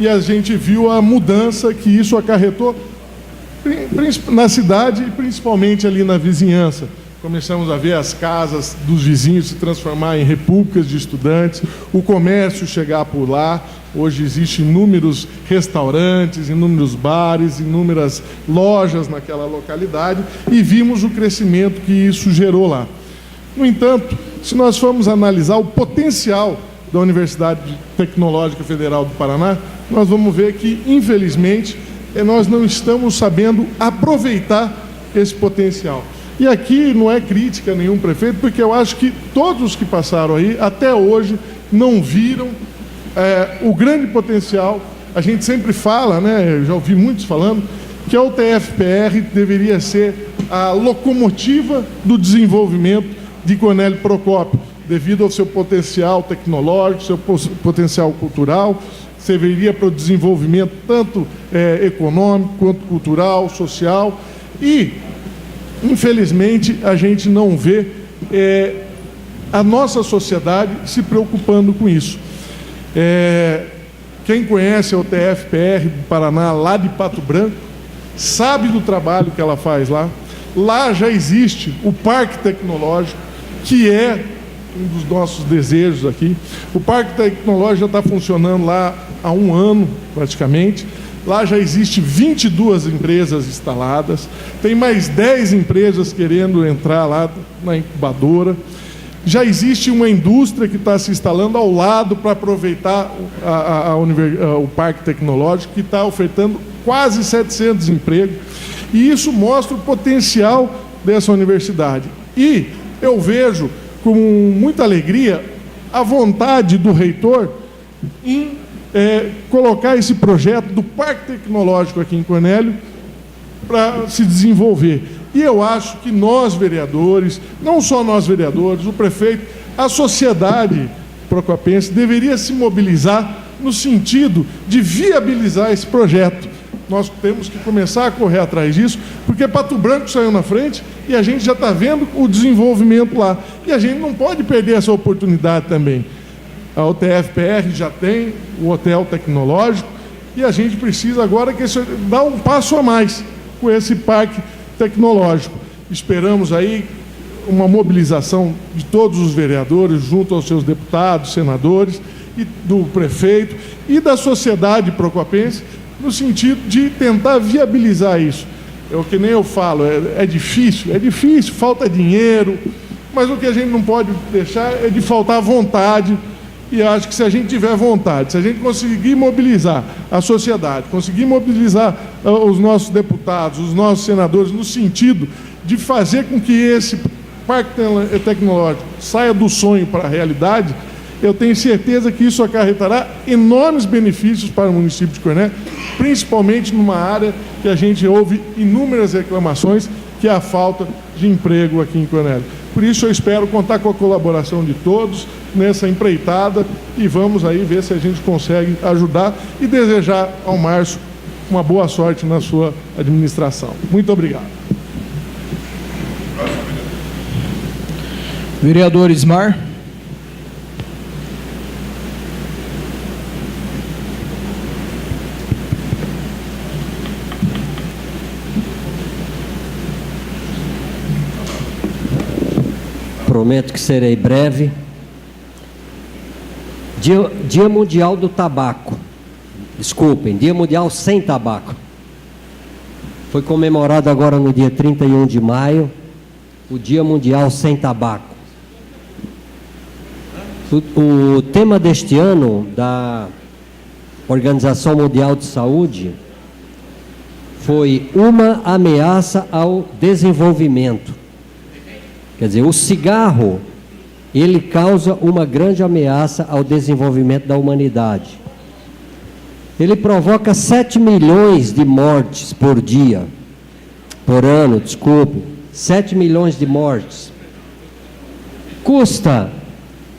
e a gente viu a mudança que isso acarretou na cidade e principalmente ali na vizinhança. Começamos a ver as casas dos vizinhos se transformar em repúblicas de estudantes, o comércio chegar por lá. Hoje existem inúmeros restaurantes, inúmeros bares, inúmeras lojas naquela localidade, e vimos o crescimento que isso gerou lá. No entanto, se nós formos analisar o potencial da Universidade Tecnológica Federal do Paraná, nós vamos ver que, infelizmente, nós não estamos sabendo aproveitar esse potencial. E aqui não é crítica a nenhum prefeito, porque eu acho que todos os que passaram aí, até hoje, não viram o grande potencial. A gente sempre fala, né, eu já ouvi muitos falando, que a UTF-PR deveria ser a locomotiva do desenvolvimento de Cornélio Procópio, devido ao seu potencial tecnológico, seu potencial cultural, serviria para o desenvolvimento tanto econômico, quanto cultural, social, e, infelizmente, a gente não vê a nossa sociedade se preocupando com isso. Quem conhece a UTF-PR do Paraná, lá de Pato Branco, sabe do trabalho que ela faz lá. Lá já existe o Parque Tecnológico, que é um dos nossos desejos aqui. O Parque Tecnológico já está funcionando lá há 1 ano, praticamente. Lá já existe 22 empresas instaladas, tem mais 10 empresas querendo entrar lá na incubadora. Já existe uma indústria que está se instalando ao lado para aproveitar o Parque Tecnológico, que está ofertando quase 700 empregos. E isso mostra o potencial dessa universidade. E eu vejo com muita alegria a vontade do reitor em colocar esse projeto do Parque Tecnológico aqui em Cornélio para se desenvolver. E eu acho que nós, vereadores, não só nós, vereadores, o prefeito, a sociedade procopense deveria se mobilizar no sentido de viabilizar esse projeto. Nós temos que começar a correr atrás disso, porque Pato Branco saiu na frente e a gente já está vendo o desenvolvimento lá. E a gente não pode perder essa oportunidade também. A UTF-PR já tem o hotel tecnológico e a gente precisa agora dar um passo a mais com esse parque tecnológico. Esperamos aí uma mobilização de todos os vereadores, junto aos seus deputados, senadores, e do prefeito e da sociedade procopense, no sentido de tentar viabilizar isso. Que nem eu falo, é difícil, falta dinheiro, mas o que a gente não pode deixar é de faltar vontade. E acho que se a gente tiver vontade, se a gente conseguir mobilizar a sociedade, conseguir mobilizar os nossos deputados, os nossos senadores, no sentido de fazer com que esse parque tecnológico saia do sonho para a realidade, eu tenho certeza que isso acarretará enormes benefícios para o município de Cornélio, principalmente numa área que a gente ouve inúmeras reclamações, que é a falta de emprego aqui em Cornélio. Por isso eu espero contar com a colaboração de todos nessa empreitada e vamos aí ver se a gente consegue ajudar e desejar ao Márcio uma boa sorte na sua administração. Muito obrigado. Vereador Ismar. Prometo que serei breve. Dia Mundial do Tabaco. Desculpem, Dia Mundial sem Tabaco. Foi comemorado agora no dia 31 de maio, o Dia Mundial Sem Tabaco. O tema deste ano da Organização Mundial de Saúde foi uma ameaça ao desenvolvimento. Quer dizer, o cigarro, ele causa uma grande ameaça ao desenvolvimento da humanidade. Ele provoca 7 milhões de mortes por dia, por ano, 7 milhões de mortes. Custa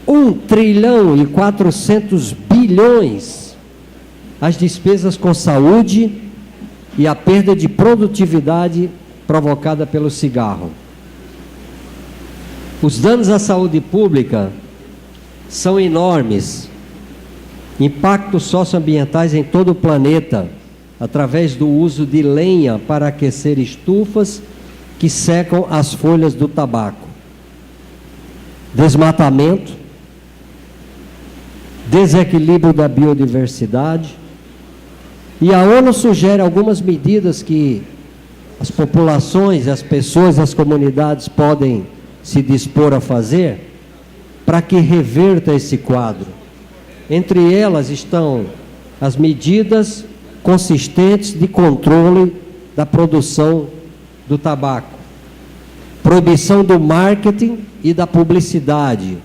1 trilhão e 400 bilhões as despesas com saúde e a perda de produtividade provocada pelo cigarro. Os danos à saúde pública são enormes. Impactos socioambientais em todo o planeta, através do uso de lenha para aquecer estufas que secam as folhas do tabaco. Desmatamento, desequilíbrio da biodiversidade. E a ONU sugere algumas medidas que as populações, as pessoas, as comunidades podem se dispor a fazer para que reverta esse quadro. Entre elas estão as medidas consistentes de controle da produção do tabaco, proibição do marketing e da publicidade,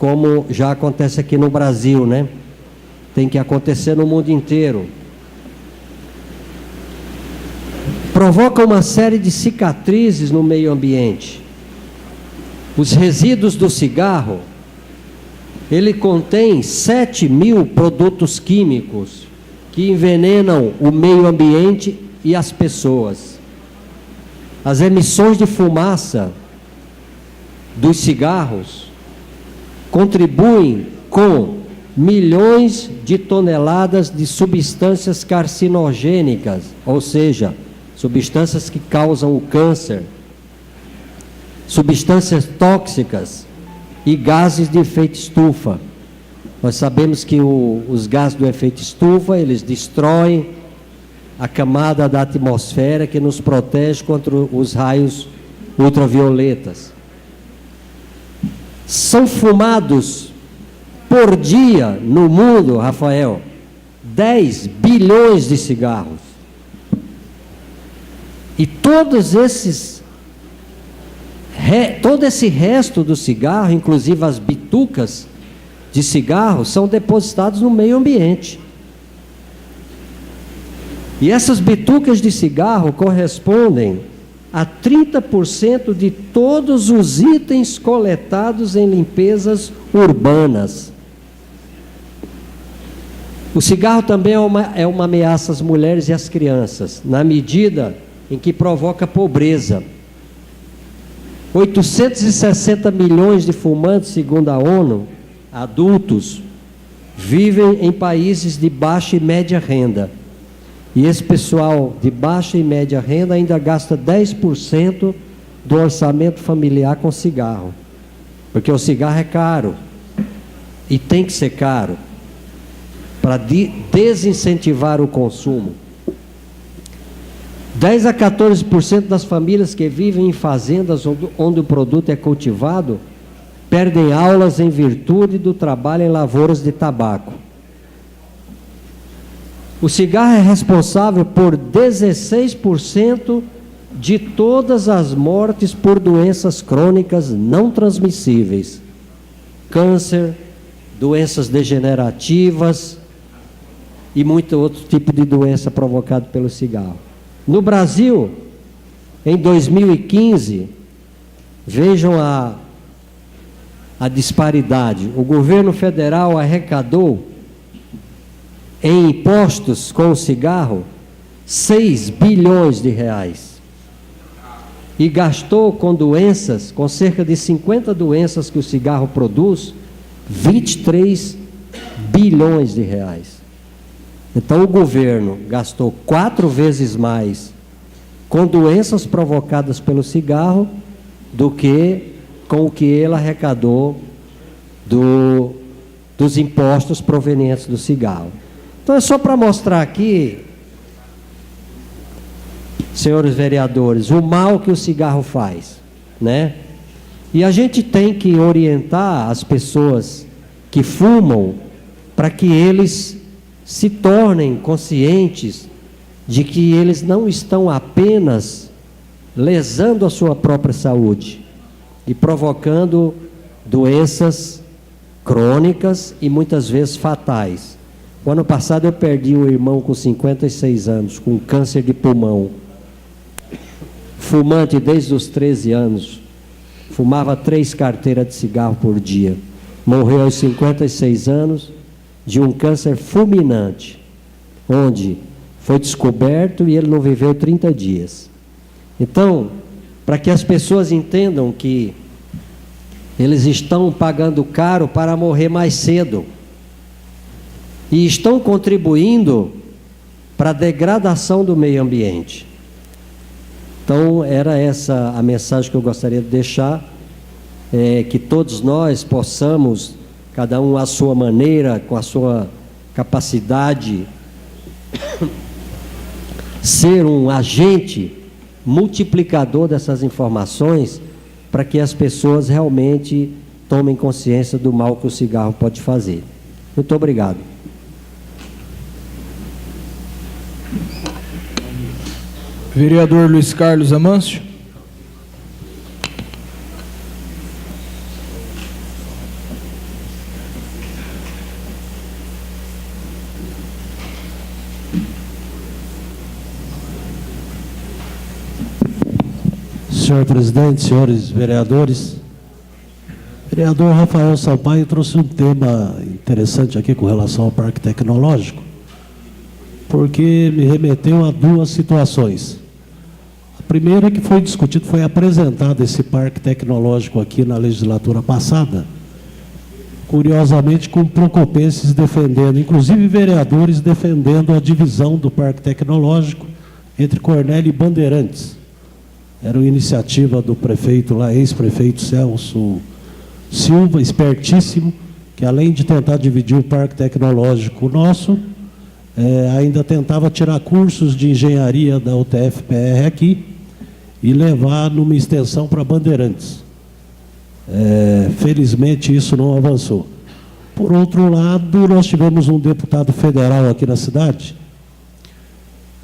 como já acontece aqui no Brasil, né? Tem que acontecer no mundo inteiro. Provoca uma série de cicatrizes no meio ambiente. Os resíduos do cigarro, ele contém 7 mil produtos químicos que envenenam o meio ambiente e as pessoas. As emissões de fumaça dos cigarros contribuem com milhões de toneladas de substâncias carcinogênicas, ou seja, substâncias que causam o câncer, substâncias tóxicas e gases de efeito estufa. Nós sabemos que os gases do efeito estufa, eles destroem a camada da atmosfera que nos protege contra os raios ultravioletas. São fumados por dia no mundo, Rafael, 10 bilhões de cigarros. E todo esse resto do cigarro, inclusive as bitucas de cigarro, são depositados no meio ambiente. E essas bitucas de cigarro correspondem a 30% de todos os itens coletados em limpezas urbanas. O cigarro também é uma ameaça às mulheres e às crianças, na medida em que provoca pobreza. 860 milhões de fumantes, segundo a ONU, adultos, vivem em países de baixa e média renda. E esse pessoal de baixa e média renda ainda gasta 10% do orçamento familiar com cigarro. Porque o cigarro é caro. E tem que ser caro. Para desincentivar o consumo. 10 a 14% das famílias que vivem em fazendas onde o produto é cultivado perdem aulas em virtude do trabalho em lavouras de tabaco. O cigarro é responsável por 16% de todas as mortes por doenças crônicas não transmissíveis. Câncer, doenças degenerativas e muito outro tipo de doença provocado pelo cigarro. No Brasil, em 2015, vejam a disparidade. O governo federal arrecadou em impostos com o cigarro 6 bilhões de reais. E gastou com doenças, com cerca de 50 doenças que o cigarro produz, 23 bilhões de reais. Então o governo gastou 4 vezes mais com doenças provocadas pelo cigarro do que com o que ele arrecadou dos impostos provenientes do cigarro. Então é só para mostrar aqui, senhores vereadores, o mal que o cigarro faz, né? E a gente tem que orientar as pessoas que fumam para que eles se tornem conscientes de que eles não estão apenas lesando a sua própria saúde e provocando doenças crônicas e muitas vezes fatais. O ano passado eu perdi um irmão com 56 anos, com câncer de pulmão, fumante desde os 13 anos, fumava 3 carteiras de cigarro por dia, morreu aos 56 anos de um câncer fulminante, onde foi descoberto e ele não viveu 30 dias. Então, para que as pessoas entendam que eles estão pagando caro para morrer mais cedo e estão contribuindo para a degradação do meio ambiente. Então, era essa a mensagem que eu gostaria de deixar, que todos nós possamos, cada um à sua maneira, com a sua capacidade, ser um agente multiplicador dessas informações, para que as pessoas realmente tomem consciência do mal que o cigarro pode fazer. Muito obrigado. Vereador Luiz Carlos Amâncio. Senhor presidente, senhores vereadores, vereador Rafael Sampaio trouxe um tema interessante aqui com relação ao Parque Tecnológico, porque me remeteu a 2 situações. A primeira que foi discutido, foi apresentado esse Parque Tecnológico aqui na legislatura passada, curiosamente com procopenses defendendo, inclusive vereadores defendendo a divisão do Parque Tecnológico entre Cornélio e Bandeirantes. Era uma iniciativa do prefeito lá, ex-prefeito Celso Silva, espertíssimo, que além de tentar dividir o Parque Tecnológico nosso, ainda tentava tirar cursos de engenharia da UTF-PR aqui e levar numa extensão para Bandeirantes. Felizmente isso não avançou. Por outro lado, nós tivemos um deputado federal aqui na cidade,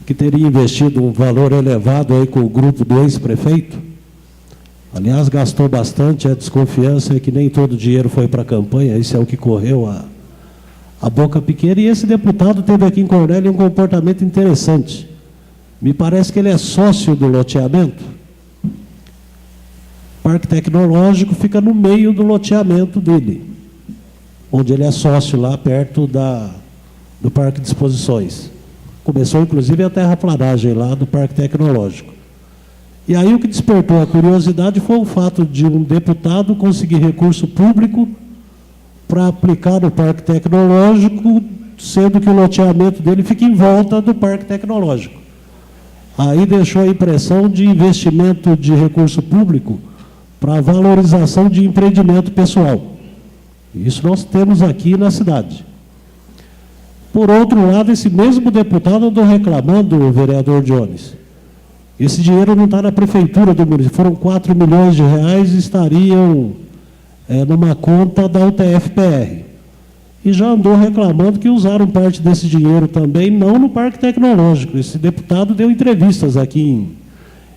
que teria investido um valor elevado aí com o grupo do ex-prefeito. Aliás, gastou bastante. A desconfiança é que nem todo o dinheiro foi para a campanha, isso é o que correu a boca pequena. E esse deputado teve aqui em Cornélio um comportamento interessante. Me parece que ele é sócio do loteamento. O Parque Tecnológico fica no meio do loteamento dele, onde ele é sócio lá perto do Parque de Exposições. Começou, inclusive, a terraplanagem lá do Parque Tecnológico. E aí o que despertou a curiosidade foi o fato de um deputado conseguir recurso público para aplicar no Parque Tecnológico, sendo que o loteamento dele fica em volta do Parque Tecnológico. Aí deixou a impressão de investimento de recurso público para valorização de empreendimento pessoal. Isso nós temos aqui na cidade. Por outro lado, esse mesmo deputado andou reclamando, o vereador Jones, esse dinheiro não está na prefeitura do município, foram 4 milhões de reais e estariam numa conta da UTF-PR. E já andou reclamando que usaram parte desse dinheiro também, não no Parque Tecnológico. Esse deputado deu entrevistas aqui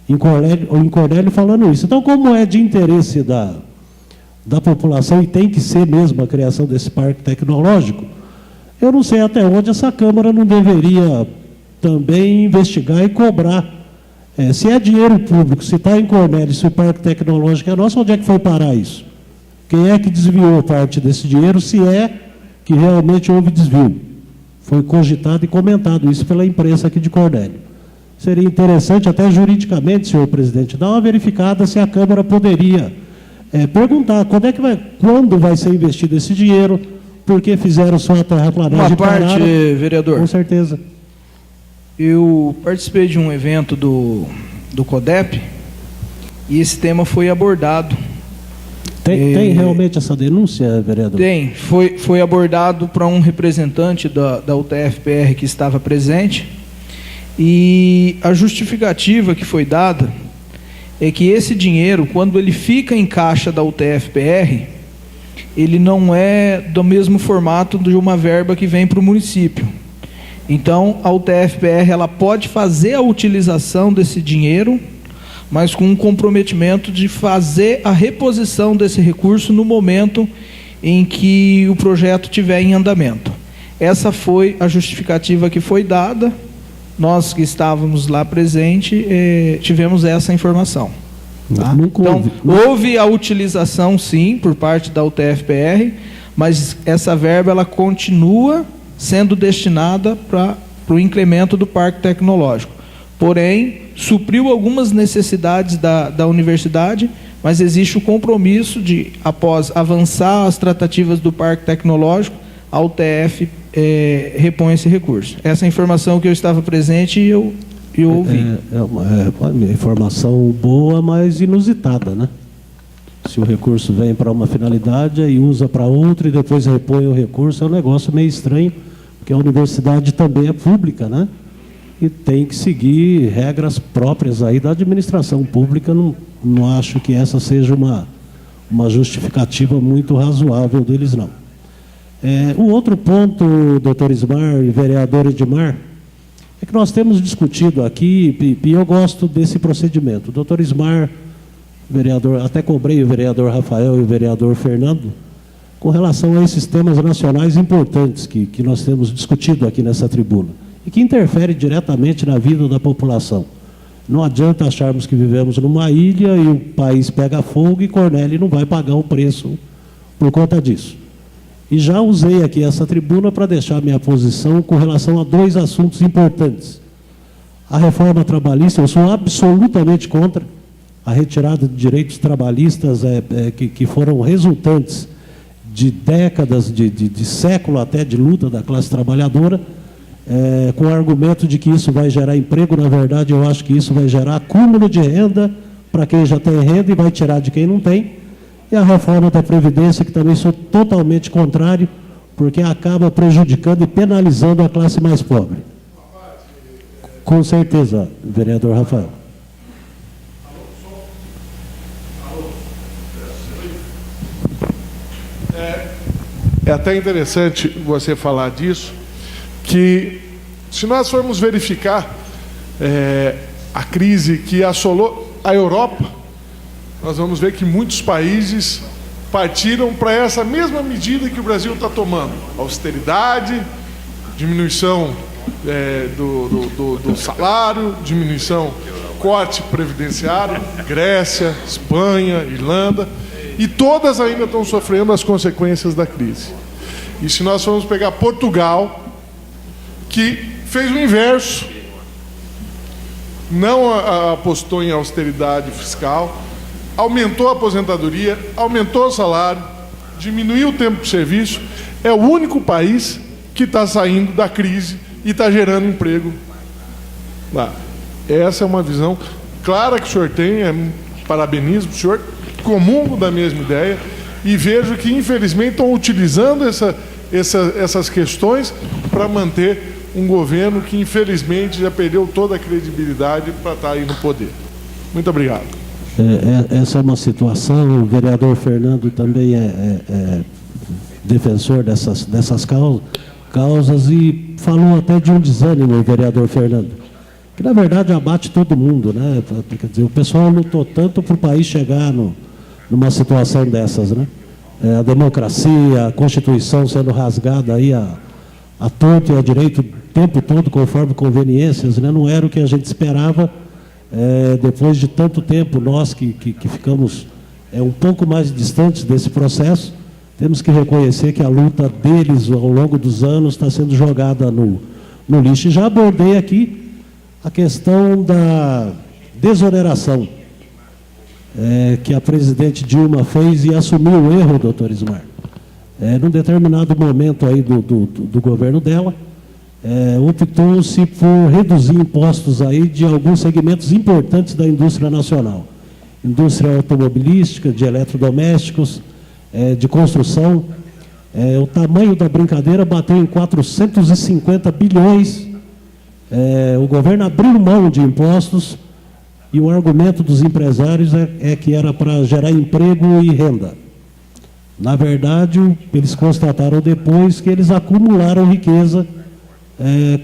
em Cornélio falando isso. Então, como é de interesse da população, e tem que ser mesmo a criação desse Parque Tecnológico, eu não sei até onde essa Câmara não deveria também investigar e cobrar. Se é dinheiro público, se está em Cornélio, se o Parque Tecnológico é nosso, onde é que foi parar isso? Quem é que desviou parte desse dinheiro, se é que realmente houve desvio? Foi cogitado e comentado isso pela imprensa aqui de Cornélio. Seria interessante, até juridicamente, senhor presidente, dar uma verificada se a Câmara poderia perguntar quando vai ser investido esse dinheiro, porque fizeram só a terraplanagem. Uma parte, vereador. Com certeza. Eu participei de um evento do CODEP e esse tema foi abordado. Tem realmente essa denúncia, vereador? Tem. Foi abordado para um representante da UTF-PR que estava presente E a justificativa que foi dada é que esse dinheiro, quando ele fica em caixa da UTF-PR, ele não é do mesmo formato de uma verba que vem para o município. Então, a UTF-PR ela pode fazer a utilização desse dinheiro, mas com um comprometimento de fazer a reposição desse recurso no momento em que o projeto estiver em andamento. Essa foi a justificativa que foi dada. Nós que estávamos lá presentes, tivemos essa informação. Tá? Então, houve a utilização, sim, por parte da UTF-PR, mas essa verba ela continua sendo destinada para o incremento do parque tecnológico. Porém, supriu algumas necessidades da universidade, mas existe o compromisso de, após avançar as tratativas do parque tecnológico, a UTF repõe esse recurso. Essa é a informação que eu estava presente e eu ouvi. É uma informação boa, mas inusitada, né? Se o recurso vem para uma finalidade e usa para outra e depois repõe o recurso, é um negócio meio estranho, porque a universidade também é pública, né? E tem que seguir regras próprias aí da administração pública. Não acho que essa seja uma justificativa muito razoável deles, não. O outro ponto, doutor Ismar e vereador Edmar, é que nós temos discutido aqui, e eu gosto desse procedimento. O doutor Ismar, vereador, até cobrei o vereador Rafael e o vereador Fernando, com relação a esses temas nacionais importantes que nós temos discutido aqui nessa tribuna, e que interfere diretamente na vida da população. Não adianta acharmos que vivemos numa ilha e o país pega fogo e Cornélio não vai pagar o preço por conta disso. E já usei aqui essa tribuna para deixar minha posição com relação a dois assuntos importantes. A reforma trabalhista, eu sou absolutamente contra a retirada de direitos trabalhistas que foram resultantes de décadas, de século até de luta da classe trabalhadora, com o argumento de que isso vai gerar emprego. Na verdade, eu acho que isso vai gerar acúmulo de renda para quem já tem renda e vai tirar de quem não tem. E a reforma da Previdência, que também sou totalmente contrário, porque acaba prejudicando e penalizando a classe mais pobre. Com certeza, vereador Rafael. É até interessante você falar disso, que se nós formos verificar a crise que assolou a Europa, nós vamos ver que muitos países partiram para essa mesma medida que o Brasil está tomando. Austeridade, diminuição do salário, diminuição, corte previdenciário, Grécia, Espanha, Irlanda, e todas ainda estão sofrendo as consequências da crise. E se nós formos pegar Portugal, que fez o inverso, não apostou em austeridade fiscal, aumentou a aposentadoria, aumentou o salário, diminuiu o tempo de serviço, é o único país que está saindo da crise e está gerando emprego lá. Essa é uma visão clara que o senhor tem, parabenizo o senhor, comungo da mesma ideia, e vejo que, infelizmente, estão utilizando essas questões para manter um governo que, infelizmente, já perdeu toda a credibilidade para estar aí no poder. Muito obrigado. Essa é uma situação, o vereador Fernando também é defensor dessas causas e falou até de um desânimo, o vereador Fernando, que na verdade abate todo mundo, né? Quer dizer, o pessoal lutou tanto para o país chegar numa situação dessas, né? A democracia, a Constituição sendo rasgada aí a torto e a direito o tempo todo, conforme conveniências, né? Não era o que a gente esperava. Depois de tanto tempo, nós que ficamos um pouco mais distantes desse processo, temos que reconhecer que a luta deles ao longo dos anos está sendo jogada no lixo. E já abordei aqui a questão da desoneração que a presidente Dilma fez e assumiu o erro, doutor Ismar. Num determinado momento aí do governo dela, optou-se por reduzir impostos aí de alguns segmentos importantes da indústria nacional. Indústria automobilística, de eletrodomésticos, de construção. O tamanho da brincadeira bateu em 450 bilhões o governo abriu mão de impostos e o argumento dos empresários é que era para gerar emprego e renda. Na verdade, eles constataram depois que eles acumularam riqueza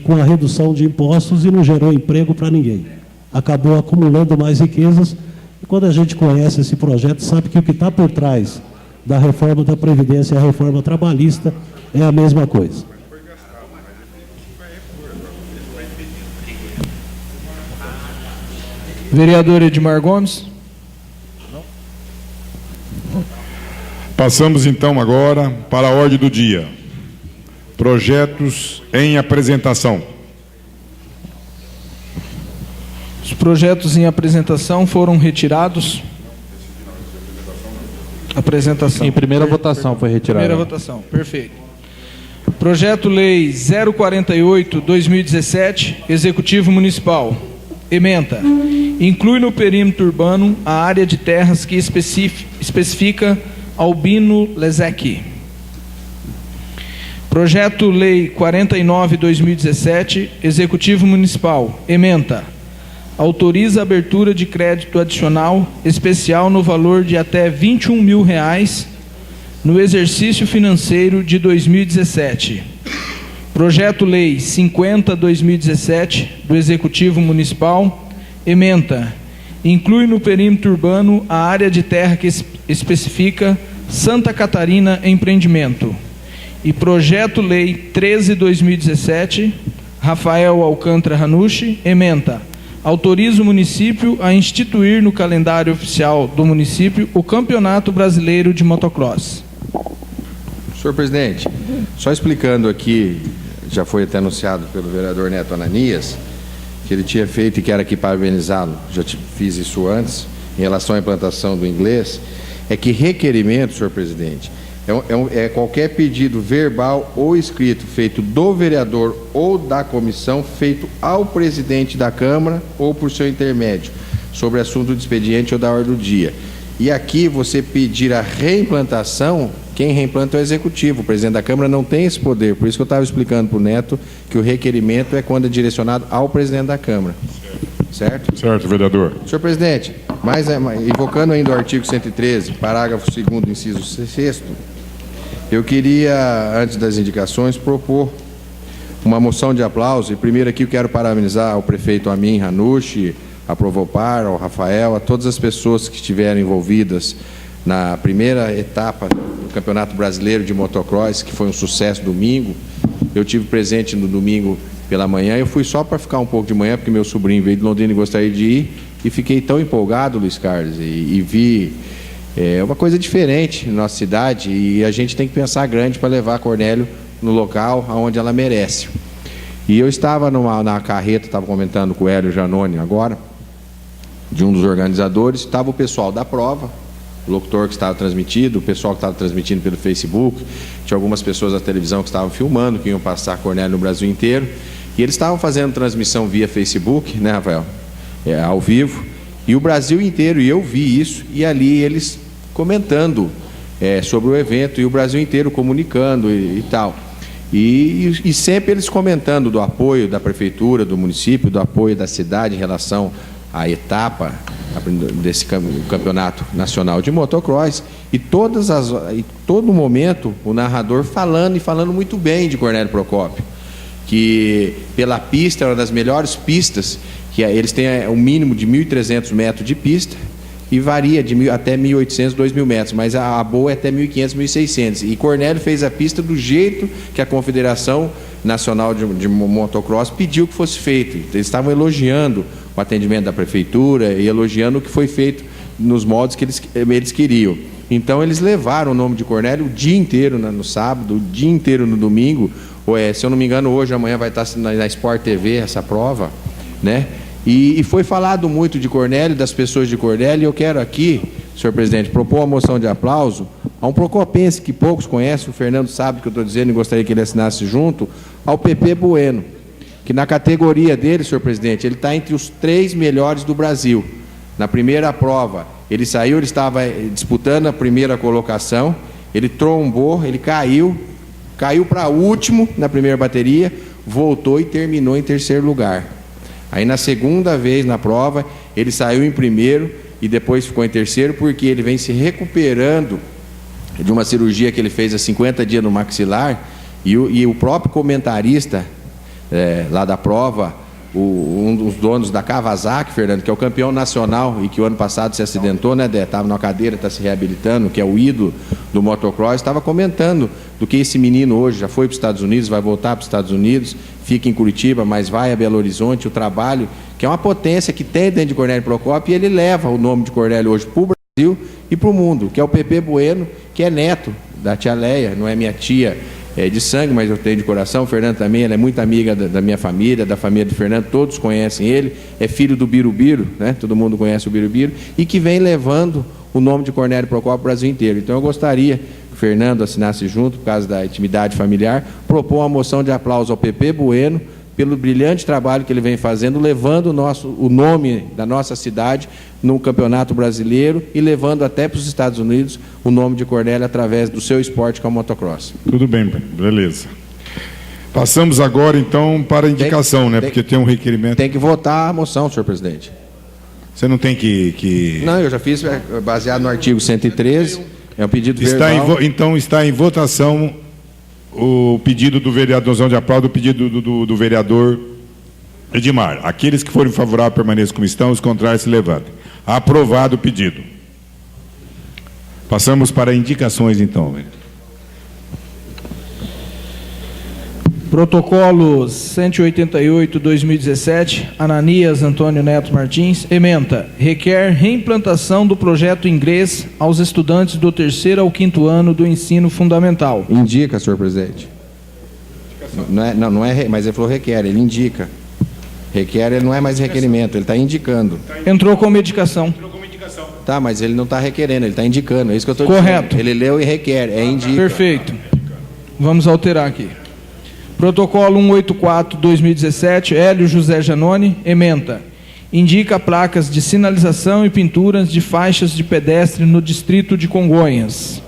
com a redução de impostos e não gerou emprego para ninguém. Acabou acumulando mais riquezas. E quando a gente conhece esse projeto, sabe que o que está por trás da reforma da Previdência e a reforma trabalhista é a mesma coisa. Vereador Edmar Gomes. Passamos então agora para a ordem do dia. Projetos em apresentação. Os projetos em apresentação foram retirados. Apresentação. Em primeira votação foi retirado. Primeira votação, perfeito. Projeto-lei 048/2017, Executivo Municipal. Ementa. Inclui no perímetro urbano a área de terras que especifica Albino Lezec. Projeto-lei 49/2017, Executivo Municipal. Ementa. Autoriza a abertura de crédito adicional especial no valor de até R$21 mil no exercício financeiro de 2017. Projeto-lei 50/2017 do Executivo Municipal. Ementa. Inclui no perímetro urbano a área de terra que especifica Santa Catarina Empreendimento. E Projeto-lei 13/2017, Rafael Alcântara Ranucci. Ementa. Autoriza o município a instituir no calendário oficial do município o Campeonato Brasileiro de Motocross. Senhor presidente, só explicando aqui, já foi até anunciado pelo vereador Neto Ananias, que ele tinha feito e quero aqui parabenizá-lo, já fiz isso antes, em relação à implantação do inglês, é que requerimento, senhor presidente, é qualquer pedido verbal ou escrito feito do vereador ou da comissão, feito ao presidente da Câmara ou por seu intermédio, sobre assunto de expediente ou da ordem do dia. E aqui você pedir a reimplantação, quem reimplanta é o executivo, o presidente da Câmara não tem esse poder, por isso que eu estava explicando para o Neto que o requerimento é quando é direcionado ao presidente da Câmara. Certo? Certo, vereador. Senhor presidente, mas invocando ainda o artigo 113, parágrafo 2º, inciso 6º, eu queria, antes das indicações, propor uma moção de aplauso. E primeiro aqui eu quero parabenizar ao prefeito Amin Ranucci, a Provopar, ao Rafael, a todas as pessoas que estiveram envolvidas na primeira etapa do Campeonato Brasileiro de Motocross, que foi um sucesso domingo. Eu tive presente no domingo pela manhã, eu fui só para ficar um pouco de manhã, porque meu sobrinho veio de Londrina e gostaria de ir, e fiquei tão empolgado, Luiz Carlos, e vi uma coisa diferente na nossa cidade, e a gente tem que pensar grande para levar a Cornélio no local onde ela merece. E eu estava na carreta, estava comentando com o Hélio Janone agora, de um dos organizadores, estava o pessoal da prova, o locutor que estava transmitindo, o pessoal que estava transmitindo pelo Facebook, tinha algumas pessoas da televisão que estavam filmando, que iam passar a Cornélio no Brasil inteiro, e eles estavam fazendo transmissão via Facebook, né, Rafael? Ao vivo, e o Brasil inteiro, e eu vi isso, e ali eles comentando sobre o evento, e o Brasil inteiro comunicando e tal. E sempre eles comentando do apoio da prefeitura, do município, do apoio da cidade em relação à etapa desse campeonato nacional de motocross, e todo momento o narrador falando muito bem de Cornélio Procópio, que pela pista, é uma das melhores pistas, que eles têm um mínimo de 1.300 metros de pista, e varia até 1.800, 2.000 metros, mas a boa é até 1.500, 1.600. E Cornélio fez a pista do jeito que a Confederação Nacional de Motocross pediu que fosse feito. Eles estavam elogiando o atendimento da prefeitura e elogiando o que foi feito nos modos que eles queriam. Então eles levaram o nome de Cornélio o dia inteiro no sábado, o dia inteiro no domingo. Se eu não me engano, hoje, amanhã vai estar na Sport TV essa prova, né? E foi falado muito de Cornélio, das pessoas de Cornélio, e eu quero aqui, senhor presidente, propor uma moção de aplauso a um procopense que poucos conhecem, o Fernando sabe o que eu estou dizendo e gostaria que ele assinasse junto, ao PP Bueno, que na categoria dele, senhor presidente, ele está entre os 3 melhores do Brasil. Na primeira prova, ele saiu, ele estava disputando a primeira colocação, ele trombou, ele caiu para último na primeira bateria. voltou e terminou em terceiro lugar. Aí na segunda vez na prova, ele saiu em primeiro e depois ficou em terceiro, porque ele vem se recuperando de uma cirurgia que ele fez há 50 dias no maxilar, e o próprio comentarista lá da prova, um dos donos da Kawasaki, Fernando, que é o campeão nacional e que o ano passado se acidentou, né, Dé? Estava na cadeira, está se reabilitando, que é o ídolo do motocross, estava comentando do que esse menino hoje já foi para os Estados Unidos, vai voltar para os Estados Unidos, fica em Curitiba, mas vai a Belo Horizonte, o trabalho, que é uma potência que tem dentro de Cornélio Procópio, e ele leva o nome de Cornélio hoje para o Brasil e para o mundo, que é o Pepe Bueno, que é neto da tia Leia, não é minha tia de sangue, mas eu tenho de coração. O Fernando também, ela é muito amiga da minha família, da família do Fernando, todos conhecem ele, é filho do Birubiru, né? Todo mundo conhece o Birubiru, e que vem levando o nome de Cornélio Procópio para o Brasil inteiro. Então eu gostaria que o Fernando assinasse junto, por causa da intimidade familiar, propor uma moção de aplauso ao Pepe Bueno, pelo brilhante trabalho que ele vem fazendo, levando o nome da nossa cidade no Campeonato Brasileiro e levando até para os Estados Unidos o nome de Cornélio através do seu esporte, que é o motocross. Tudo bem, beleza. Passamos agora, então, para a indicação, porque tem um requerimento. Tem que votar a moção, senhor presidente. Você não tem que... Não, eu já fiz, baseado no artigo 113, é um pedido verbal. Então está em votação o pedido do vereador, de aplauso, o pedido do vereador Edmar. Aqueles que forem favoráveis permaneçam como estão, os contrários se levantem. Aprovado o pedido. Passamos para indicações, então. Protocolo 188/2017, Ananias Antônio Neto Martins, ementa, requer reimplantação do projeto inglês aos estudantes do 3º ao 5º ano do ensino fundamental. Indica, senhor presidente. Não é, mas ele falou requer, ele indica. Requer, ele não é mais requerimento, ele está indicando. Entrou com medicação. Tá, mas ele não está requerendo, ele está indicando, é isso que eu estou dizendo. Correto. Ele leu e requer, indica. Perfeito. Vamos alterar aqui. Protocolo 184/2017, Hélio José Janone, ementa, indica placas de sinalização e pinturas de faixas de pedestre no distrito de Congonhas.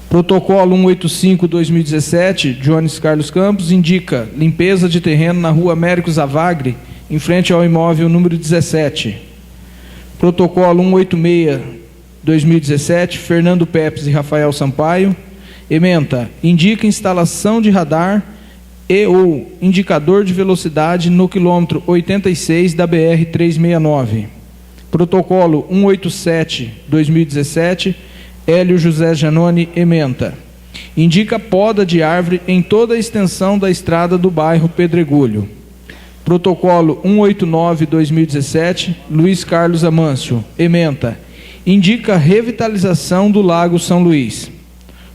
Protocolo 185/2017, Jones Carlos Campos, indica limpeza de terreno na rua Américo Zavagre, em frente ao imóvel número 17. Protocolo 186/2017, Fernando Pepes e Rafael Sampaio, ementa, indica instalação de radar e ou indicador de velocidade no quilômetro 86 da BR-369. Protocolo 187/2017, Hélio José Janone, ementa, indica poda de árvore em toda a extensão da estrada do bairro Pedregulho. Protocolo 189/2017, Luiz Carlos Amâncio, ementa, indica revitalização do Lago São Luís.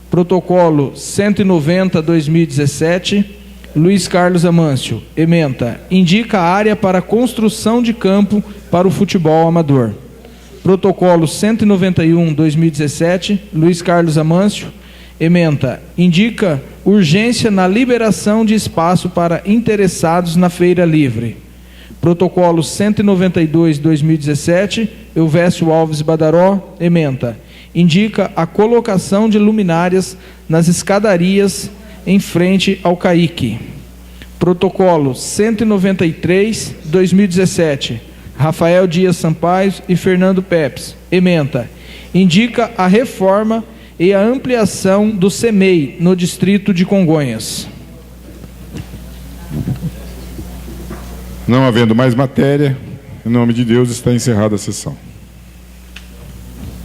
Protocolo 190/2017, Luiz Carlos Amâncio, ementa, indica área para construção de campo para o futebol amador. Protocolo 191/2017, Luiz Carlos Amâncio, ementa, indica urgência na liberação de espaço para interessados na feira livre. Protocolo 192/2017, Elvésio Alves Badaró, ementa, indica a colocação de luminárias nas escadarias em frente ao CAIC. Protocolo 193/2017, Rafael Dias Sampaio e Fernando Pepes, ementa, indica a reforma e a ampliação do CEMEI no distrito de Congonhas. Não havendo mais matéria, em nome de Deus, está encerrada a sessão.